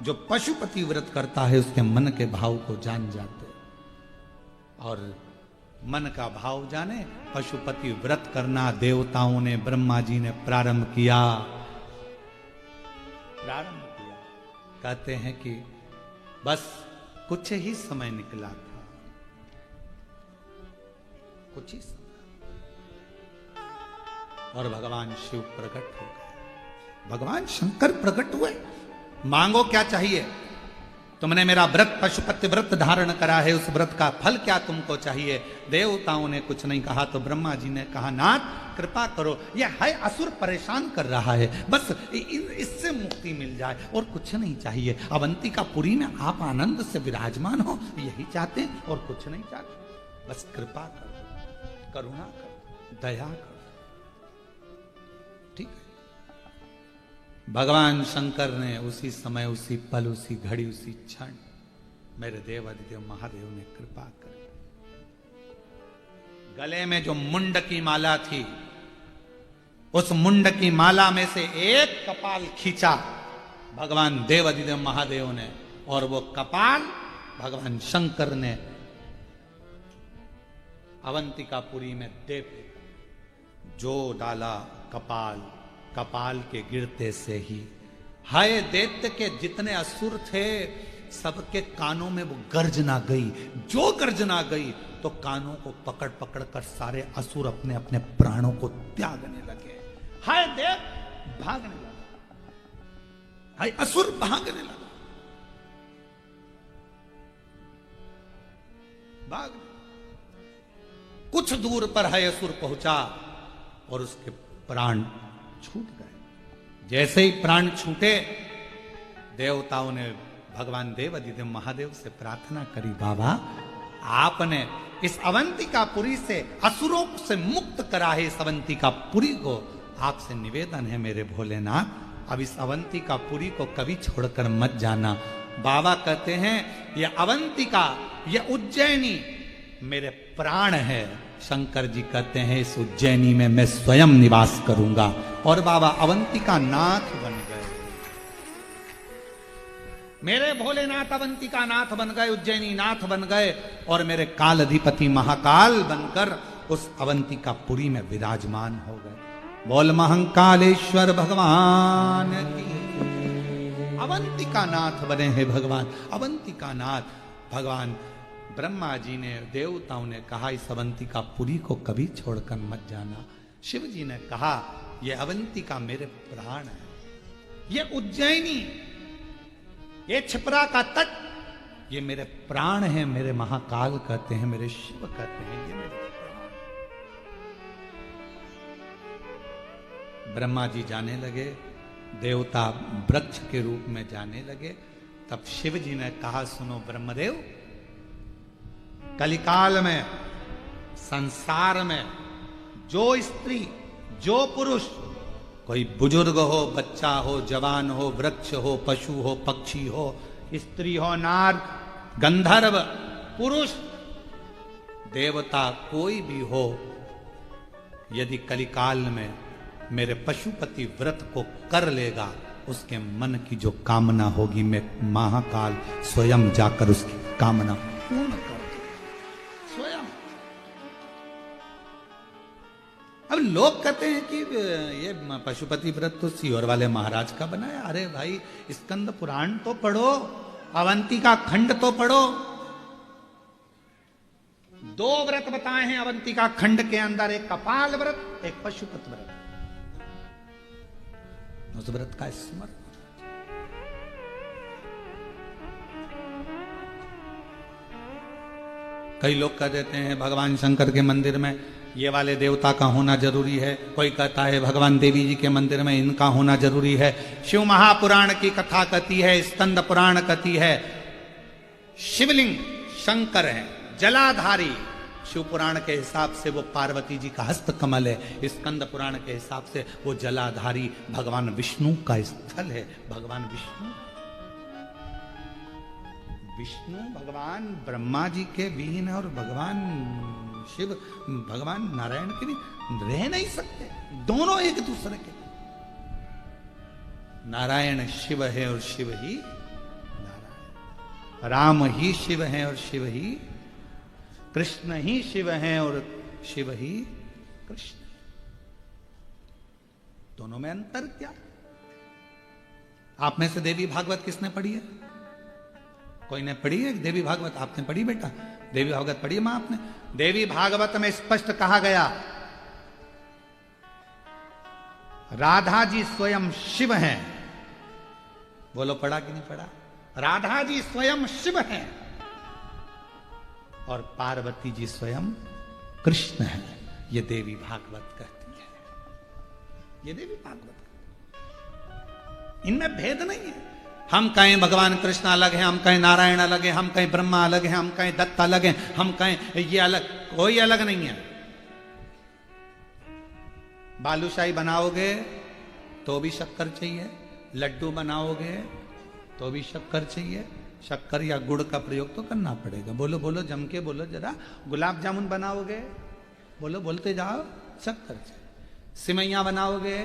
जो पशुपति व्रत करता है उसके मन के भाव को जान जाते। और मन का भाव जाने, पशुपति व्रत करना देवताओं ने, ब्रह्मा जी ने प्रारंभ किया। कहते हैं कि बस कुछ ही समय निकला था, कुछ ही समय, और भगवान शिव प्रकट हो गए। भगवान शंकर प्रकट हुए। मांगो क्या चाहिए? तुमने मेरा व्रत पशुपति व्रत धारण करा है, उस व्रत का फल क्या तुमको चाहिए? देवताओं ने कुछ नहीं कहा तो ब्रह्मा जी ने कहा, नाथ कृपा करो, यह है असुर परेशान कर रहा है, बस इससे मुक्ति मिल जाए और कुछ नहीं चाहिए। अवंतिकापुरी में आप आनंद से विराजमान हो, यही चाहते हैं और कुछ नहीं चाहते। बस कृपा करो, करुणा करो, दया करो। ठीक है। भगवान शंकर ने उसी समय, उसी पल, उसी घड़ी, उसी क्षण मेरे देवाधिदेव महादेव ने कृपा कर, गले में जो मुंड की माला थी, उस मुंड की माला में से एक कपाल खींचा भगवान देवाधिदेव महादेव ने, और वो कपाल भगवान शंकर ने अवंतिकापुरी में दे जो डाला कपाल, कपाल के गिरते से ही हाय दैत्य के जितने असुर थे सबके कानों में वो गर्जना गई। जो गर्जना गई तो कानों को पकड़ पकड़ कर सारे असुर अपने अपने प्राणों को त्यागने लगे। हाय दैत्य भागने लगा, हाय असुर भागने लगा, भाग। कुछ दूर पर है असुर पहुंचा और उसके प्राण छूट गए। जैसे ही प्राण छूटे, देवताओं ने भगवान देवाधिदेव महादेव से प्रार्थना करी, बाबा आपने इस अवंतिकापुरी से असुरों से मुक्त करा है, इस अवंतिकापुरी को आपसे निवेदन है मेरे भोलेनाथ, अब इस अवंतिकापुरी को कभी छोड़कर मत जाना। बाबा कहते हैं ये अवंतिका, ये उज्जैनी मेरे प्राण है। शंकर जी कहते हैं इस उज्जैनी में मैं स्वयं निवास करूंगा। और बाबा अवंतिका नाथ बन गए, मेरे भोलेनाथ अवंतिका नाथ बन गए, उज्जैनी नाथ बन गए, और मेरे काल अधिपति महाकाल बनकर उस अवंतिकापुरी में विराजमान हो गए। बोल महंकालेश्वर भगवान की। अवंतिका नाथ बने हैं भगवान, अवंतिका नाथ। भगवान ब्रह्मा जी ने, देवताओं ने कहा इस अवंतिकापुरी को कभी छोड़कर मत जाना। शिव जी ने कहा ये अवंतिका मेरे प्राण है, ये उज्जैनी, ये छिपरा का तट, ये मेरे प्राण है। मेरे महाकाल कहते हैं, मेरे शिव कहते हैं ये मेरे प्राण। ब्रह्मा जी जाने लगे, देवता वृक्ष के रूप में जाने लगे। तब शिव जी ने कहा सुनो ब्रह्मदेव, कलिकाल में संसार में जो स्त्री, जो पुरुष, कोई बुजुर्ग हो, बच्चा हो, जवान हो, वृक्ष हो, पशु हो, पक्षी हो, स्त्री हो, नार, गंधर्व, पुरुष, देवता, कोई भी हो, यदि कलिकाल में मेरे पशुपति व्रत को कर लेगा, उसके मन की जो कामना होगी मैं महाकाल स्वयं जाकर उसकी कामना पूर्ण कर। स्वयं। अब अब लोग कहते हैं कि ये पशुपति व्रत तो सीहोर वाले महाराज का बनाया। अरे भाई स्कंद पुराण तो पढ़ो, अवंतिका खंड तो पढ़ो। 2 व्रत बताए हैं अवंतिका खंड के अंदर, एक कपाल व्रत, एक पशुपति व्रत। उस व्रत का स्मरण। कई लोग कह देते हैं भगवान शंकर के मंदिर में ये वाले देवता का होना जरूरी है, कोई कहता है भगवान देवी जी के मंदिर में इनका होना जरूरी है। शिव महापुराण की कथा कहती है, स्कंद पुराण कहती है शिवलिंग शंकर है, जलाधारी। शिव पुराण के हिसाब से वो पार्वती जी का हस्त कमल है, स्कंद पुराण के हिसाब से वो जलाधारी भगवान विष्णु का स्थल है। भगवान विष्णु भगवान ब्रह्मा जी के विहीन है और भगवान शिव भगवान नारायण के भी रह नहीं सकते, दोनों एक दूसरे के। नारायण शिव है और शिव ही नारायण, राम ही शिव है और शिव ही कृष्ण ही शिव है और शिव ही कृष्ण। दोनों में अंतर क्या? आप में से देवी भागवत किसने पढ़ी है? कोई ने पढ़ी है देवी भागवत? आपने पढ़ी बेटा? देवी भागवत पढ़ी है मां आपने? देवी भागवत में स्पष्ट कहा गया राधा जी स्वयं शिव हैं। बोलो पढ़ा कि नहीं पढ़ा? राधा जी स्वयं शिव हैं और पार्वती जी स्वयं कृष्ण हैं। ये देवी भागवत कहती है। ये देवी भागवत, इनमें भेद नहीं है। हम कहें भगवान कृष्ण अलग है, हम कहें नारायण अलग है, हम कहें ब्रह्मा अलग है, हम कहें दत्त अलग है, हम कहें ये अलग, कोई अलग नहीं है। बालूशाही बनाओगे तो भी शक्कर चाहिए, लड्डू बनाओगे तो भी शक्कर चाहिए। शक्कर या गुड़ का प्रयोग तो करना पड़ेगा। बोलो बोलो जम के बोलो जरा। गुलाब जामुन बनाओगे, बोलो बोलते जाओ, शक्कर चाहिए। सिमैया बनाओगे,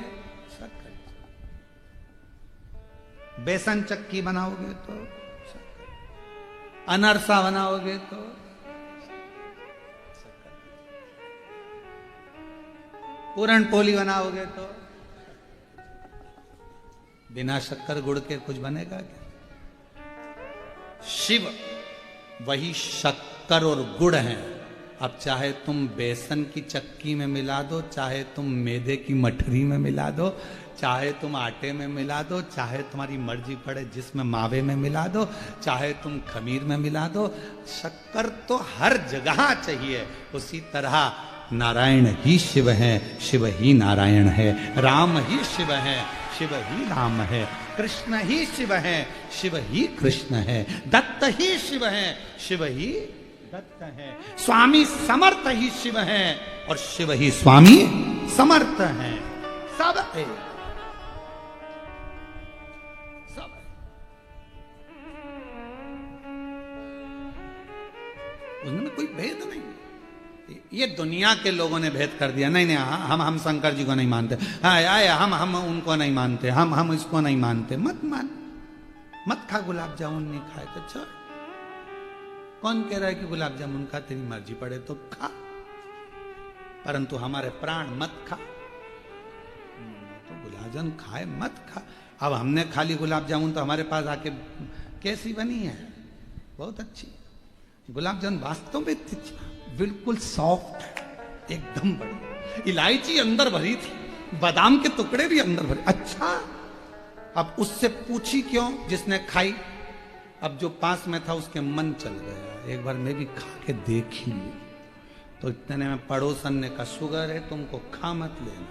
शक्कर। बेसन चक्की बनाओगे तो शक्कर, अनरसा बनाओगे तो शक्कर, पूरण पोली बनाओगे तो। बिना शक्कर गुड़ के कुछ बनेगा क्या? शिव वही शक्कर और गुड़ हैं। अब चाहे तुम बेसन की चक्की में मिला दो, चाहे तुम मैदे की मठरी में मिला दो, चाहे तुम आटे में मिला दो, चाहे तुम्हारी मर्जी पड़े जिसमें मावे में मिला दो, चाहे तुम खमीर में मिला दो, शक्कर तो हर जगह चाहिए। उसी तरह नारायण ही शिव है, शिव ही नारायण है, राम ही शिव है, शिव ही राम है, कृष्ण ही शिव है, शिव ही कृष्ण है, दत्त ही शिव है, शिव ही दत्त है, स्वामी समर्थ ही शिव है और शिव ही स्वामी समर्थ है। सब है, सब है। उसमें कोई भेद नहीं। ये दुनिया के लोगों ने भेद कर दिया। नहीं नहीं, हम शंकर जी को नहीं मानते, हम उनको नहीं मानते, हम इसको नहीं मानते। मत मान, मत खा गुलाब जामुन, नहीं खाए तो छोड़। कौन कह रहा है कि गुलाब जामुन खा, तेरी मर्जी पड़े तो खा, परंतु हमारे प्राण मत खा। तो गुलाब जामुन खाए मत खा। अब हमने खा ली गुलाब जामुन तो हमारे पास आके कैसी बनी है? बहुत अच्छी गुलाब जामुन, वास्तव में बिल्कुल सॉफ्ट, एकदम बढ़िया। इलायची अंदर भरी थी, बादाम के टुकड़े भी अंदर भरे। अच्छा, अब उससे पूछी क्यों जिसने खाई? अब जो पास में था उसके मन चल गया, एक बार मैं भी खा के देखी लूं। तो इतने में पड़ोसन ने कहा शुगर है तुमको, खा मत लेना।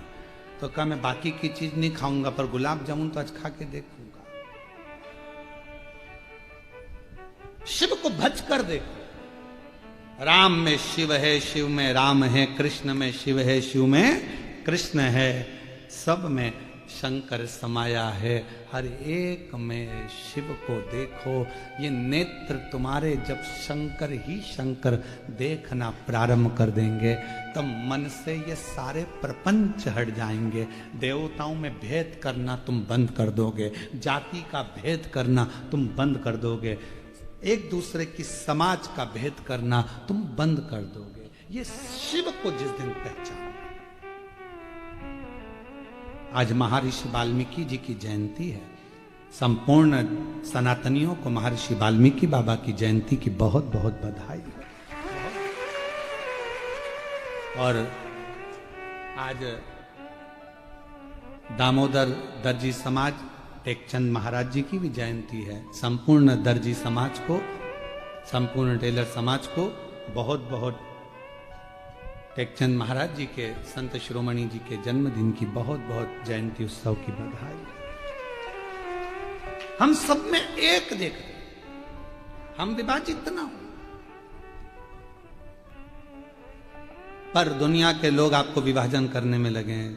तो कहा मैं बाकी की चीज नहीं खाऊंगा पर गुलाब जामुन तो आज खा के देखूंगा। शिव को भज कर देखो। राम में शिव है, शिव में राम है, कृष्ण में शिव है, शिव में कृष्ण है, सब में शंकर समाया है। हर एक में शिव को देखो। ये नेत्र तुम्हारे जब शंकर ही शंकर देखना प्रारंभ कर देंगे तब मन से ये सारे प्रपंच हट जाएंगे। देवताओं में भेद करना तुम बंद कर दोगे, जाति का भेद करना तुम बंद कर दोगे, एक दूसरे की समाज का भेद करना तुम बंद कर दोगे। ये शिव को जिस दिन पहचान, आज महर्षि वाल्मीकि जी की जयंती है। संपूर्ण सनातनियों को महर्षि वाल्मीकि बाबा की जयंती की बहुत बहुत बधाई। और आज दामोदर दर्जी समाज टेकचंद महाराज जी की भी जयंती है। संपूर्ण दर्जी समाज को, संपूर्ण टेलर समाज को बहुत बहुत टेकचंद महाराज जी के, संत शिरोमणि जी के जन्मदिन की बहुत बहुत जयंती उत्सव की बधाई। हम सब में एक देखते, हम विभाजित ना हो, पर दुनिया के लोग आपको विभाजन करने में लगे हैं।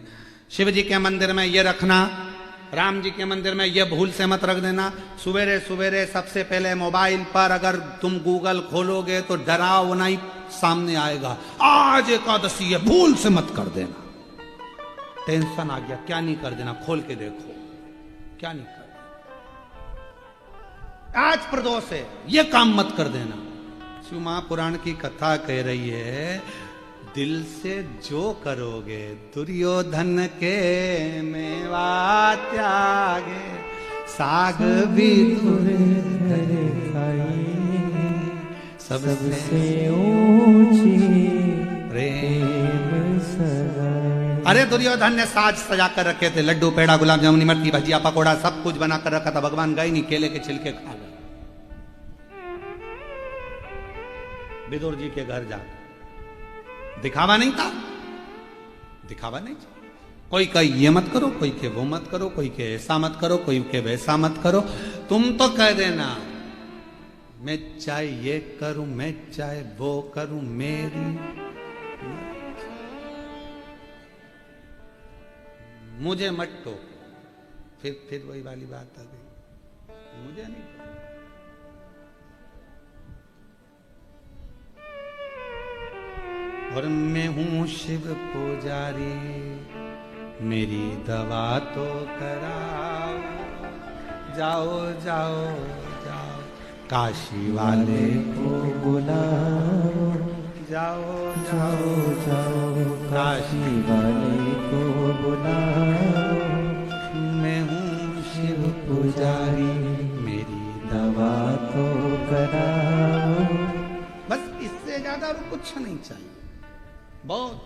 शिव जी के मंदिर में ये रखना, राम जी के मंदिर में ये भूल से मत रख देना। सवेरे सवेरे सबसे पहले मोबाइल पर अगर तुम गूगल खोलोगे तो डरावना ही सामने आएगा, आज एकादशी है, भूल से मत कर देना। टेंशन आ गया, क्या नहीं कर देना, खोल के देखो क्या नहीं कर देना। आज प्रदोष है, ये काम मत कर देना। शिव महापुराण की कथा कह रही है, दिल से जो करोगे दुर्योधन के मेवा त्यागे, साग भी सबसे ऊंची प्रेम सगाई। अरे दुर्योधन ने साज सजा कर रखे थे, लड्डू पेड़ा गुलाब जामुन इमरती भजिया पकोड़ा सब कुछ बना कर रखा था। भगवान गए नहीं, केले के छिलके खा गए। विदुर जी के घर जा, दिखावा नहीं था, दिखावा नहीं था। कोई कहे ये मत करो, कोई के वो मत करो, कोई के ऐसा मत करो, कोई के वैसा मत करो। तुम तो कह देना, मैं चाहे ये करूं, मैं चाहे वो करूं, मेरी मुझे मत टोको। फिर वही वाली बात आ गई, मुझे नहीं। और मैं हूं शिव पुजारी, मेरी दवा तो कराओ। जाओ जाओ जाओ काशी वाले को बुलाओ, जाओ जाओ जाओ काशी वाले को बुलाओ। मैं हूं शिव पुजारी, मेरी दवा तो कराओ। बस इससे ज्यादा और कुछ नहीं चाहिए। बहुत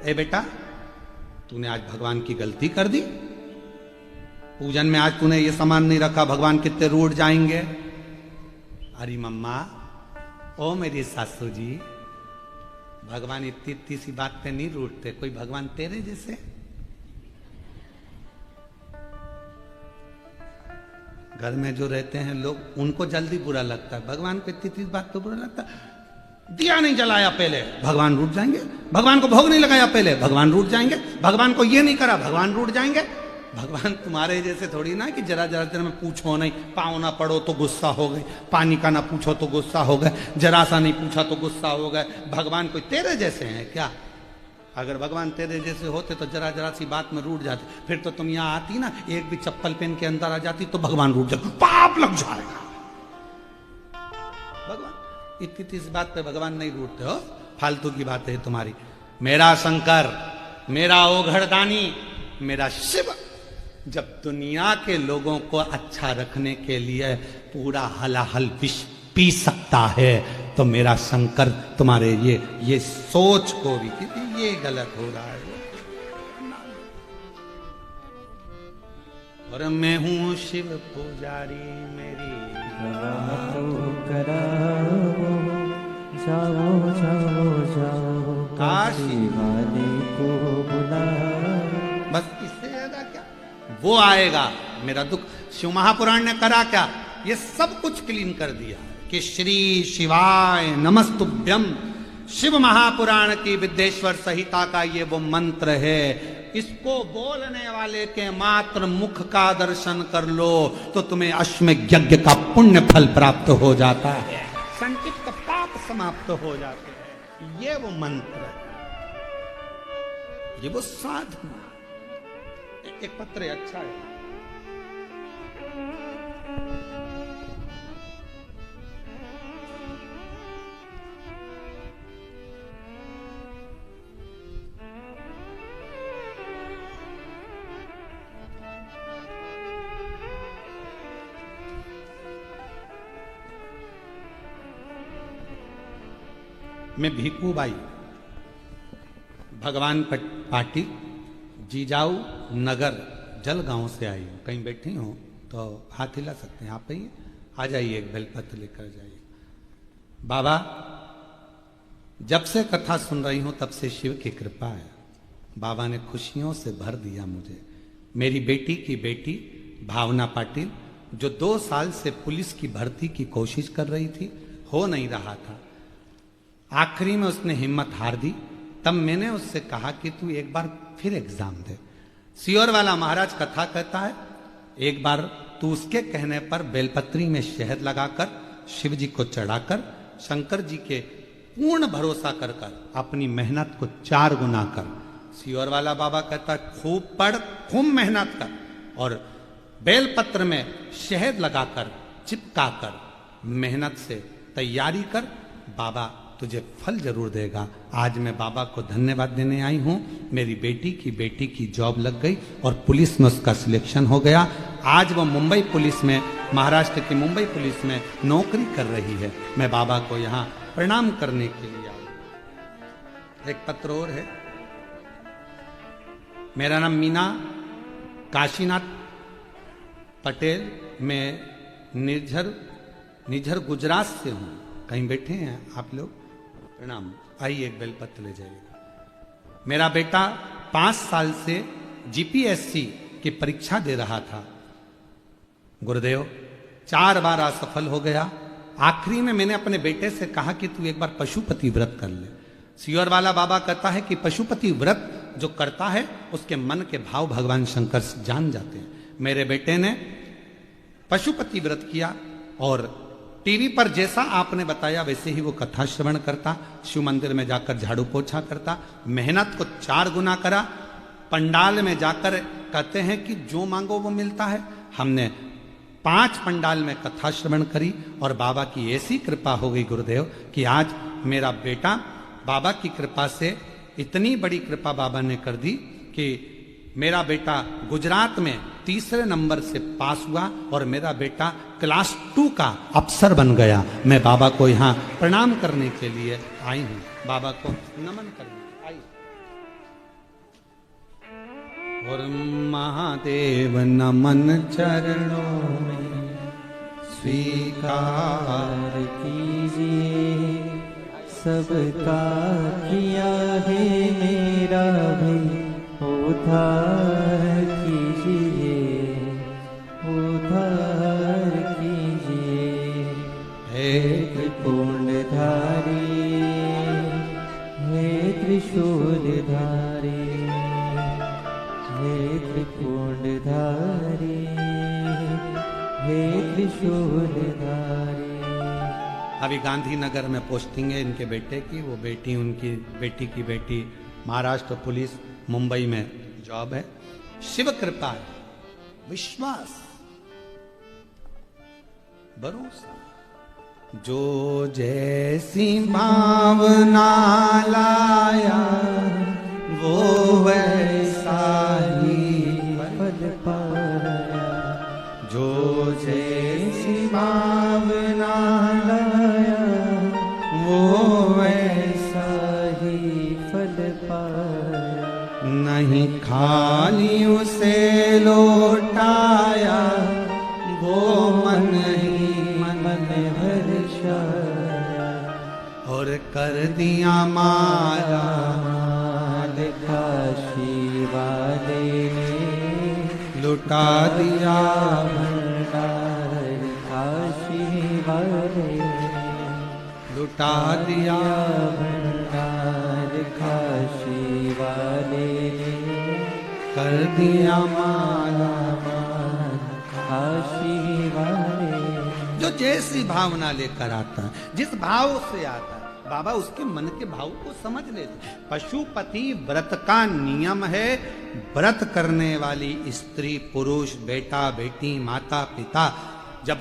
ए बेटा, तूने आज भगवान की गलती कर दी। पूजन में आज तूने ये सामान नहीं रखा, भगवान कितने रूठ जाएंगे। अरे मम्मा, ओ मेरी सासू जी, भगवान इतनी इतनी सी बात पे नहीं रूठते। कोई भगवान तेरे जैसे? घर में जो रहते हैं लोग, उनको जल्दी बुरा लगता है। भगवान को इतनी इतनी बात तो बुरा लगता है। दिया नहीं जलाया पहले, भगवान रूठ जाएंगे। भगवान को भोग नहीं लगाया पहले, भगवान रूठ जाएंगे। भगवान को ये नहीं करा, भगवान रूठ जाएंगे। भगवान तुम्हारे जैसे थोड़ी ना कि जरा जरा देर में पूछो नहीं, पाँव ना पड़ो तो गुस्सा हो गए, पानी का ना पूछो तो गुस्सा हो गए, जरा सा नहीं पूछा तो गुस्सा हो गए। भगवान कोई तेरे जैसे हैं क्या? अगर भगवान तेरे जैसे होते तो जरा जरा सी बात में रूठ जाते। फिर तो तुम यहाँ आती ना, एक भी चप्पल पहन के अंदर आ जाती तो भगवान रूठ जाता, पाप लग जाएगा। भगवान इतनी इस बात पे भगवान नहीं रूठते हो, फालतू की बात है तुम्हारी। मेरा शंकर, मेरा ओघड़दानी, मेरा शिव जब दुनिया के लोगों को अच्छा रखने के लिए पूरा हलाहल विष पी सकता है, तो मेरा शंकर तुम्हारे ये सोच को भी कि ये गलत हो रहा है। और मैं हूं शिव पुजारी, मेरी दवा तो कराओ। जाओ जाओ जाओ काशी वाले को बुलाओ। बस इससे ज्यादा क्या? वो आएगा, मेरा दुख। शिव महापुराण ने करा क्या? ये सब कुछ क्लीन कर दिया कि श्री शिवाय नमस्तुभ्यम। शिव महापुराण की विद्येश्वर संहिता का ये वो मंत्र है। इसको बोलने वाले के मात्र मुख का दर्शन कर लो तो तुम्हें अश्वमेध यज्ञ का पुण्य फल प्राप्त हो जाता है, संचित पाप समाप्त हो जाते हैं। ये वो मंत्र है, ये वो साधना। एक पत्र है, अच्छा है। मैं भीकूबाई भगवान पाटिल जीजाऊ नगर जलगांव से आई हूँ। कहीं बैठी हूँ तो हाथ हिला सकते हैं आप ही, आ जाइए, एक बेलपत्र लेकर जाइए। बाबा, जब से कथा सुन रही हूं तब से शिव की कृपा है। बाबा ने खुशियों से भर दिया मुझे। मेरी बेटी की बेटी भावना पाटिल, जो 2 साल से पुलिस की भर्ती की कोशिश कर रही थी, हो नहीं रहा था, आखिरी में उसने हिम्मत हार दी। तब मैंने उससे कहा कि तू एक बार फिर एग्जाम दे। सियोर वाला महाराज कथा कहता है, एक बार तू उसके कहने पर बेलपत्री में शहद लगाकर शिव जी को चढ़ाकर शंकर जी के पूर्ण भरोसा कर कर अपनी मेहनत को 4 गुना कर। सियोर वाला बाबा कहता है, खूब पढ़, खूब मेहनत कर और बेलपत्र में शहद लगाकर चिपकाकर मेहनत से तैयारी कर, बाबा तुझे फल जरूर देगा। आज मैं बाबा को धन्यवाद देने आई हूं। मेरी बेटी की जॉब लग गई और पुलिस में उसका सिलेक्शन हो गया। आज वो मुंबई पुलिस में, महाराष्ट्र की मुंबई पुलिस में नौकरी कर रही है। मैं बाबा को यहाँ प्रणाम करने के लिए आई। एक पत्र और है। मेरा नाम मीना काशीनाथ पटेल, मैं निझर गुजरात से हूँ। कहीं बैठे हैं आप लोग? प्रणाम। आइए, एक बेलपत्र ले जाइएगा। मेरा बेटा 5 साल से जीपीएससी की परीक्षा दे रहा था। गुरुदेव 4 बार असफल हो गया। आखिरी में मैंने अपने बेटे से कहा कि तू एक बार पशुपति व्रत कर ले। सियोर वाला बाबा कहता है कि पशुपति व्रत जो करता है उसके मन के भाव भगवान शंकर जान जाते हैं। मेरे बेटे ने पशुपति व्रत किया और टीवी पर जैसा आपने बताया वैसे ही वो कथा श्रवण करता, शिव मंदिर में जाकर झाड़ू पोछा करता, मेहनत को 4 गुना करा। पंडाल में जाकर कहते हैं कि जो मांगो वो मिलता है। हमने 5 पंडाल में कथा श्रवण करी और बाबा की ऐसी कृपा हो गई गुरुदेव कि आज मेरा बेटा, बाबा की कृपा से, इतनी बड़ी कृपा बाबा ने कर दी कि मेरा बेटा गुजरात में 3रे नंबर से पास हुआ और मेरा बेटा क्लास 2 का अफसर बन गया। मैं बाबा को यहाँ प्रणाम करने के लिए आई हूँ, बाबा को नमन करने आई। और महादेव नमन चरणों में स्वीकार कीजिए, सबका किया है मेरा भी उद्धार कीजिए, उद्धार कीजिए। हे त्रिपुंडधारी, हे त्रिशूलधारी, हे त्रिपुंडधारी, हे त्रिशूलधारी। अभी गांधीनगर में पोस्टिंग है इनके बेटे की। वो बेटी, उनकी बेटी की बेटी महाराष्ट्र पुलिस, मुंबई में जॉब है। शिव कृपा है, विश्वास, भरोसा। जो जैसी भावना लाया वो वैसा ही फल पाया। जो जैसी भावना लाया वो वैसा ही फल पाया। नहीं खाली उसे लौटाया, वो मन ही मन हर्षाया। और कर दिया माला माल काशी वाले ने लुटा दिया भंडार। काशी वाले लुटा दिया भंडार। काशी वाले कर दिया माला। काशी वाले जो जैसी भावना लेकर आता है, जिस भाव से आता है, बाबा उसके मन के भाव को समझ लेते। पशुपति व्रत का नियम है, व्रत करने वाली स्त्री, पुरुष, बेटा, बेटी, माता, पिता जब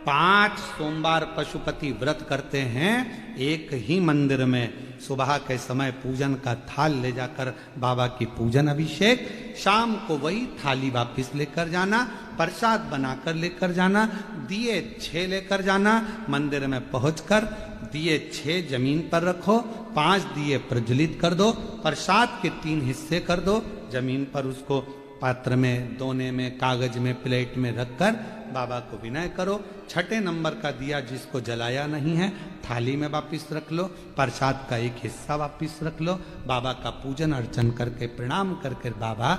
5 सोमवार पशुपति व्रत करते हैं एक ही मंदिर में, सुबह के समय पूजन का थाल ले जाकर बाबा की पूजन अभिषेक, शाम को वही थाली वापस लेकर जाना, प्रसाद बनाकर लेकर जाना, दिए 6 लेकर जाना, मंदिर में पहुंचकर दिए 6 जमीन पर रखो, 5 दिए प्रज्वलित कर दो, प्रसाद के 3 हिस्से कर दो, जमीन पर उसको पात्र में, दोने में, कागज में, प्लेट में रखकर बाबा को विनय करो। 6ठे नंबर का दिया जिसको जलाया नहीं है थाली में वापिस रख लो, प्रसाद का एक हिस्सा वापिस रख लो, बाबा का पूजन अर्चन करके प्रणाम करके बाबा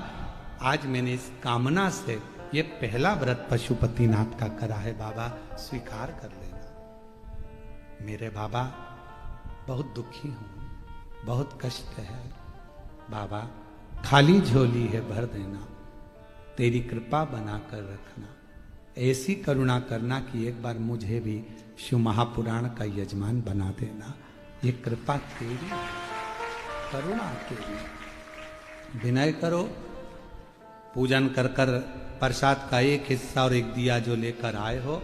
आज मैंने इस कामना से ये पहला व्रत पशुपतिनाथ का करा है, बाबा स्वीकार कर लेना। मेरे बाबा बहुत दुखी हूं, बहुत कष्ट है, बाबा खाली झोली है भर देना, तेरी कृपा बनाकर रखना, ऐसी करुणा करना कि एक बार मुझे भी शिव महापुराण का यजमान बना देना, ये कृपा तेरी, करुणा तेरी। विनय करो, पूजन कर कर प्रसाद का एक हिस्सा और एक दिया जो लेकर आए हो,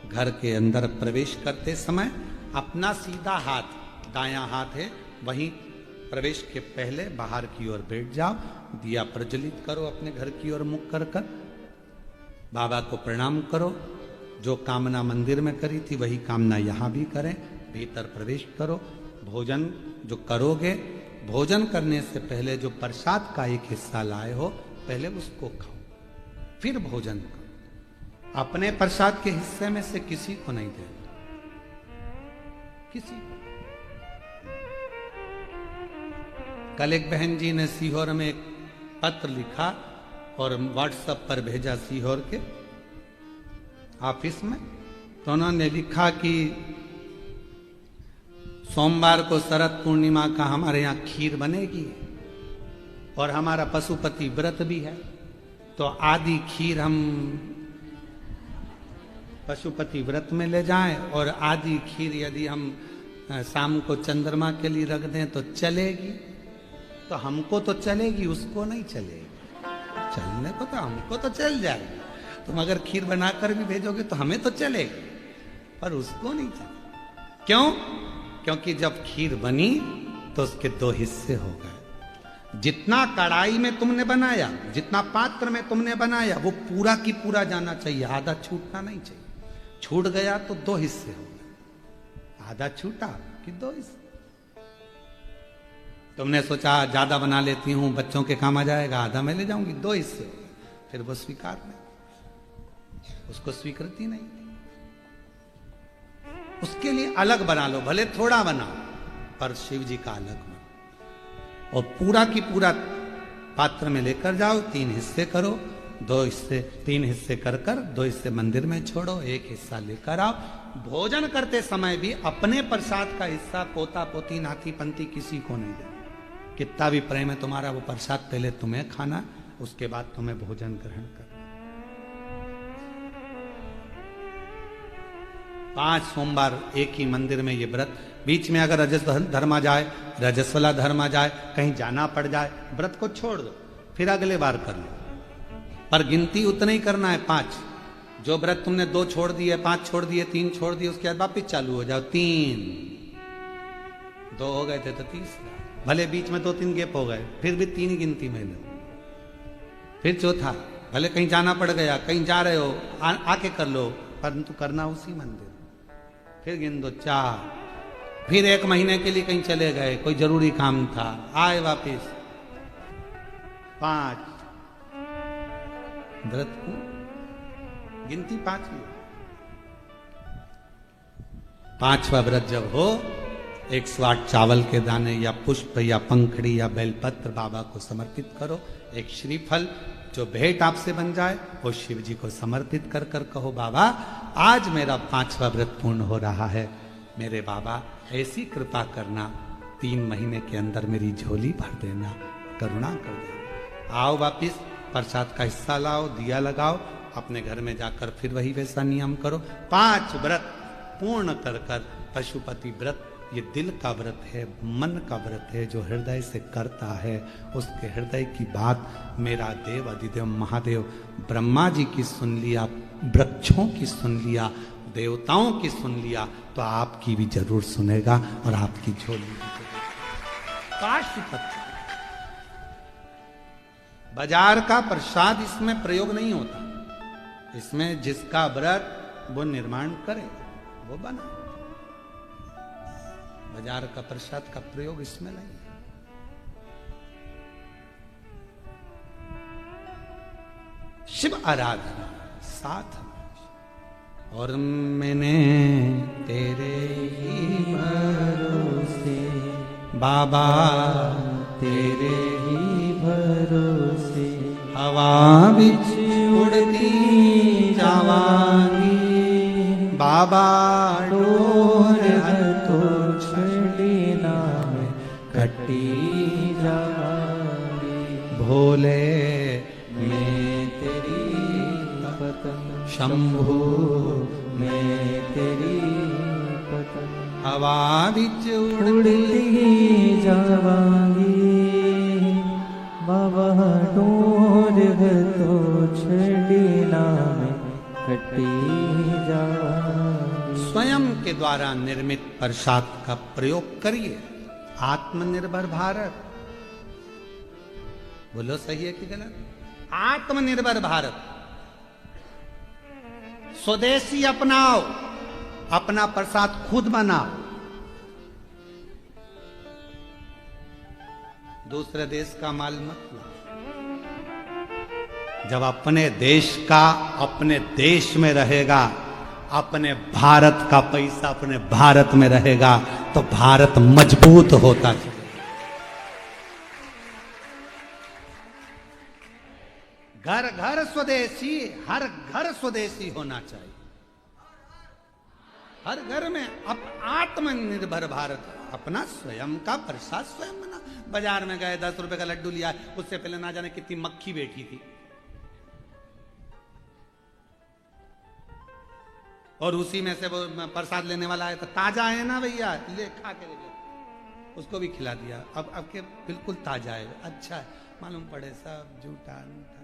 घर के अंदर प्रवेश करते समय अपना सीधा हाथ, दायां हाथ है, वहीं प्रवेश के पहले बाहर की ओर बैठ जाओ, दिया प्रज्वलित करो, अपने घर की ओर मुख कर कर बाबा को प्रणाम करो। जो कामना मंदिर में करी थी वही कामना यहाँ भी करें, भीतर प्रवेश करो। भोजन जो करोगे, भोजन करने से पहले जो प्रसाद का एक हिस्सा लाए हो पहले उसको खाओ, फिर भोजन करो। अपने प्रसाद के हिस्से में से किसी को नहीं देना, किसी को। कल एक बहन जी ने सीहोर में एक पत्र लिखा और व्हाट्सएप पर भेजा सीहोर के ऑफिस में, तो उन्होंने लिखा कि सोमवार को शरद पूर्णिमा का हमारे यहाँ खीर बनेगी और हमारा पशुपति व्रत भी है, तो आधी खीर हम पशुपति व्रत में ले जाएं और आधी खीर यदि हम शाम को चंद्रमा के लिए रख दें तो चलेगी। तो हमको तो चलेगी, उसको नहीं चलेगी। चलने को तो हमको तो चल जाएगी, तुम अगर खीर बनाकर भी भेजोगे तो हमें तो चलेगी, पर उसको नहीं चलेगी। क्यों? क्योंकि जब खीर बनी तो उसके 2 हिस्से हो गए। जितना कढ़ाई में तुमने बनाया, जितना पात्र में तुमने बनाया, वो पूरा की पूरा जाना चाहिए, आधा छूटना नहीं चाहिए। छूट गया तो 2 हिस्से हो गए, आधा छूटा कि 2 हिस्से। तुमने सोचा ज्यादा बना लेती हूं, बच्चों के काम आ जाएगा, आधा मैं ले जाऊंगी, 2 हिस्से हो गए। फिर वो स्वीकार नहीं, उसको स्वीकृति नहीं। उसके लिए अलग बना लो, भले थोड़ा बनाओ, पर शिव जी का अलग बनो। और पूरा की पूरा पात्र में लेकर जाओ, 3 हिस्से करो, 2 हिस्से, 3 हिस्से कर कर 2 हिस्से मंदिर में छोड़ो, 1 हिस्सा लेकर आओ। भोजन करते समय भी अपने प्रसाद का हिस्सा पोता पोती नाती पंती किसी को नहीं देना। कितना भी प्रेम है तुम्हारा, वो प्रसाद पहले तुम्हें खाना, उसके बाद तुम्हें भोजन ग्रहण करना। 5 सोमवार एक ही मंदिर में ये व्रत। बीच में अगर रजस धर्म आ जाए, रजस्वला धर्म आ जाए, कहीं जाना पड़ जाए, व्रत को छोड़ दो, फिर अगले बार कर लो। पर गिनती उतना ही करना है, 5। जो व्रत तुमने 2 छोड़ दिए, 5 छोड़ दिए, 3 छोड़ दिए, उसके बाद वापिस चालू हो जाओ। 3 2 हो गए थे तो 30, भले बीच में 2-3 गैप हो गए, फिर भी 3 ही गिनती में लो। फिर चौथा, भले कहीं जाना पड़ गया, कहीं जा रहे हो, आके कर लो, परंतु करना उसी मंदिर। फिर गिन दो 4, फिर 1 महीने के लिए कहीं चले गए, कोई जरूरी काम था, आए वापिस 5। व्रत को गिनती 5 की। 5वां व्रत जब हो, 108 चावल के दाने या पुष्प या पंखड़ी या बेलपत्र बाबा को समर्पित करो। एक श्रीफल जो भेंट आपसे बन जाए वो शिव जी को समर्पित कर कर कहो, बाबा आज मेरा 5वां व्रत पूर्ण हो रहा है, मेरे बाबा ऐसी कृपा करना, 3 महीने के अंदर मेरी झोली भर देना, करुणा कर देना। आओ वापिस प्रसाद का हिस्सा लाओ, दिया लगाओ, अपने घर में जाकर फिर वही वैसा नियम करो। 5 व्रत पूर्ण कर कर पशुपति व्रत, ये दिल का व्रत है, मन का व्रत है, जो हृदय से करता है उसके हृदय की बात मेरा देव अधिदेव महादेव ब्रह्मा जी की सुन लिया, वृक्षों की सुन लिया, देवताओं की सुन लिया, तो आपकी भी जरूर सुनेगा और आपकी झोली भी जरूर। काशीपत्र। बाजार का प्रसाद इसमें प्रयोग नहीं होता, इसमें जिसका व्रत वो निर्माण करे वो बना। बाजार का प्रसाद का प्रयोग इसमें नहीं है। शिव आराधना साथ में। और मैंने तेरे ही भरोसे बाबा तेरे ही भरोसे हवा बिच उड़ती जावांगी बाबा डोर तो छड़ी नाम कटी जावांगी भोले मैं तेरी पतंग शंभु मैं तेरी पतंग हवा बिच उड़ती जावांगी बाबा डोर तो छड़ी नाम कटी जावांगी। स्वयं के द्वारा निर्मित प्रसाद का प्रयोग करिए। आत्मनिर्भर भारत, बोलो सही है कि गलत? आत्मनिर्भर भारत, स्वदेशी अपनाओ, अपना प्रसाद खुद बनाओ, दूसरे देश का माल मत लाओ। जब अपने देश का अपने देश में रहेगा, अपने भारत का पैसा अपने भारत में रहेगा, तो भारत मजबूत होता है। घर घर स्वदेशी, हर घर स्वदेशी होना चाहिए। हर घर में आत्मनिर्भर भारत, अपना स्वयं का प्रसाद स्वयं बना। बाजार में गए 10 रुपए का लड्डू लिया, उससे पहले ना जाने कितनी मक्खी बैठी थी, और उसी में से वो प्रसाद लेने वाला है तो ताजा है ना भैया, ले खा के ले, उसको भी खिला दिया। अब के बिल्कुल ताजा है, अच्छा है, मालूम पड़े सब झूठा मीठा।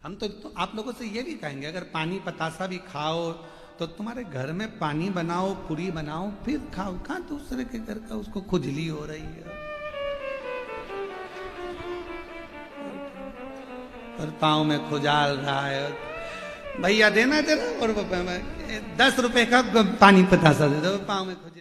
हम तो आप लोगों से ये भी कहेंगे, अगर पानी पतासा भी खाओ तो तुम्हारे घर में पानी बनाओ, पूरी बनाओ, फिर खाओ। कहाँ दूसरे के घर का उसको खुजली हो रही है और पाँव में खुजाल रहा है, भैया देना और 10 रुपए का पानी पतासा दे दो, पाँव में खुजाल।